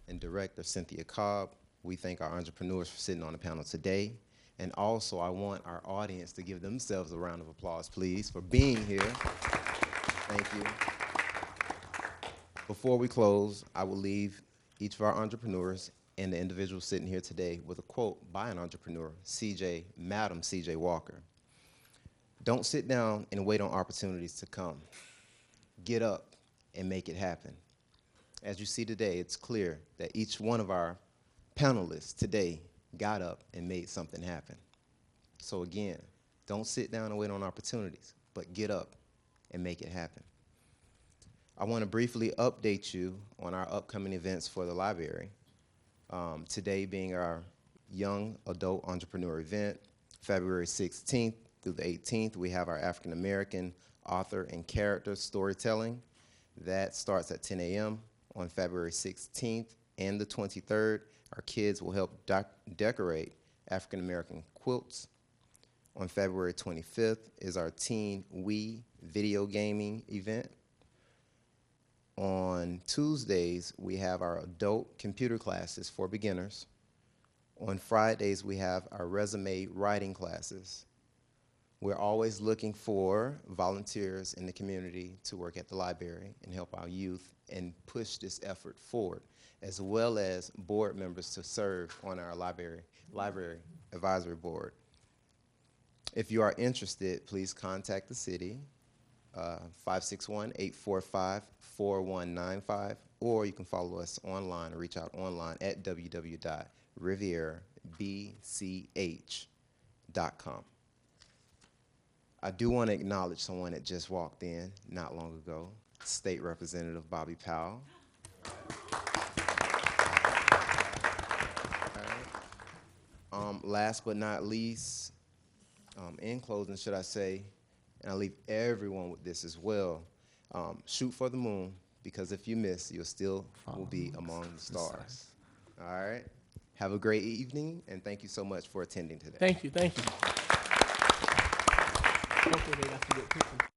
and Director Cynthia Cobb, we thank our entrepreneurs for sitting on the panel today. And also, I want our audience to give themselves a round of applause, please, for being here. Thank you. Before we close, I will leave each of our entrepreneurs and the individuals sitting here today with a quote by an entrepreneur, Madam C.J. Walker. Don't sit down and wait on opportunities to come. Get up and make it happen. As you see today, it's clear that each one of our panelists today got up and made something happen. So again, don't sit down and wait on opportunities, but get up and make it happen. I want to briefly update you on our upcoming events for the library. Today being our Young Adult Entrepreneur event, February 16th through the 18th, we have our African American author and character storytelling. That starts at 10 a.m. on February 16th and the 23rd. Our kids will help decorate African American quilts On February 25th is our Teen Wii video gaming event. On Tuesdays, we have our adult computer classes for beginners. On Fridays, we have our resume writing classes. We're always looking for volunteers in the community to work at the library and help our youth and push this effort forward, as well as board members to serve on our library advisory board. If you are interested, please contact the city, 561-845-4195, or you can follow us online or reach out online at www.rivierabch.com. I do want to acknowledge someone that just walked in not long ago, State Representative Bobby Powell. Last but not least, in closing, should I say, and I leave everyone with this as well, shoot for the moon, because if you miss, you'll still will be among the stars. All right? Have a great evening, and thank you so much for attending today. Thank you. Hopefully they got some good pictures.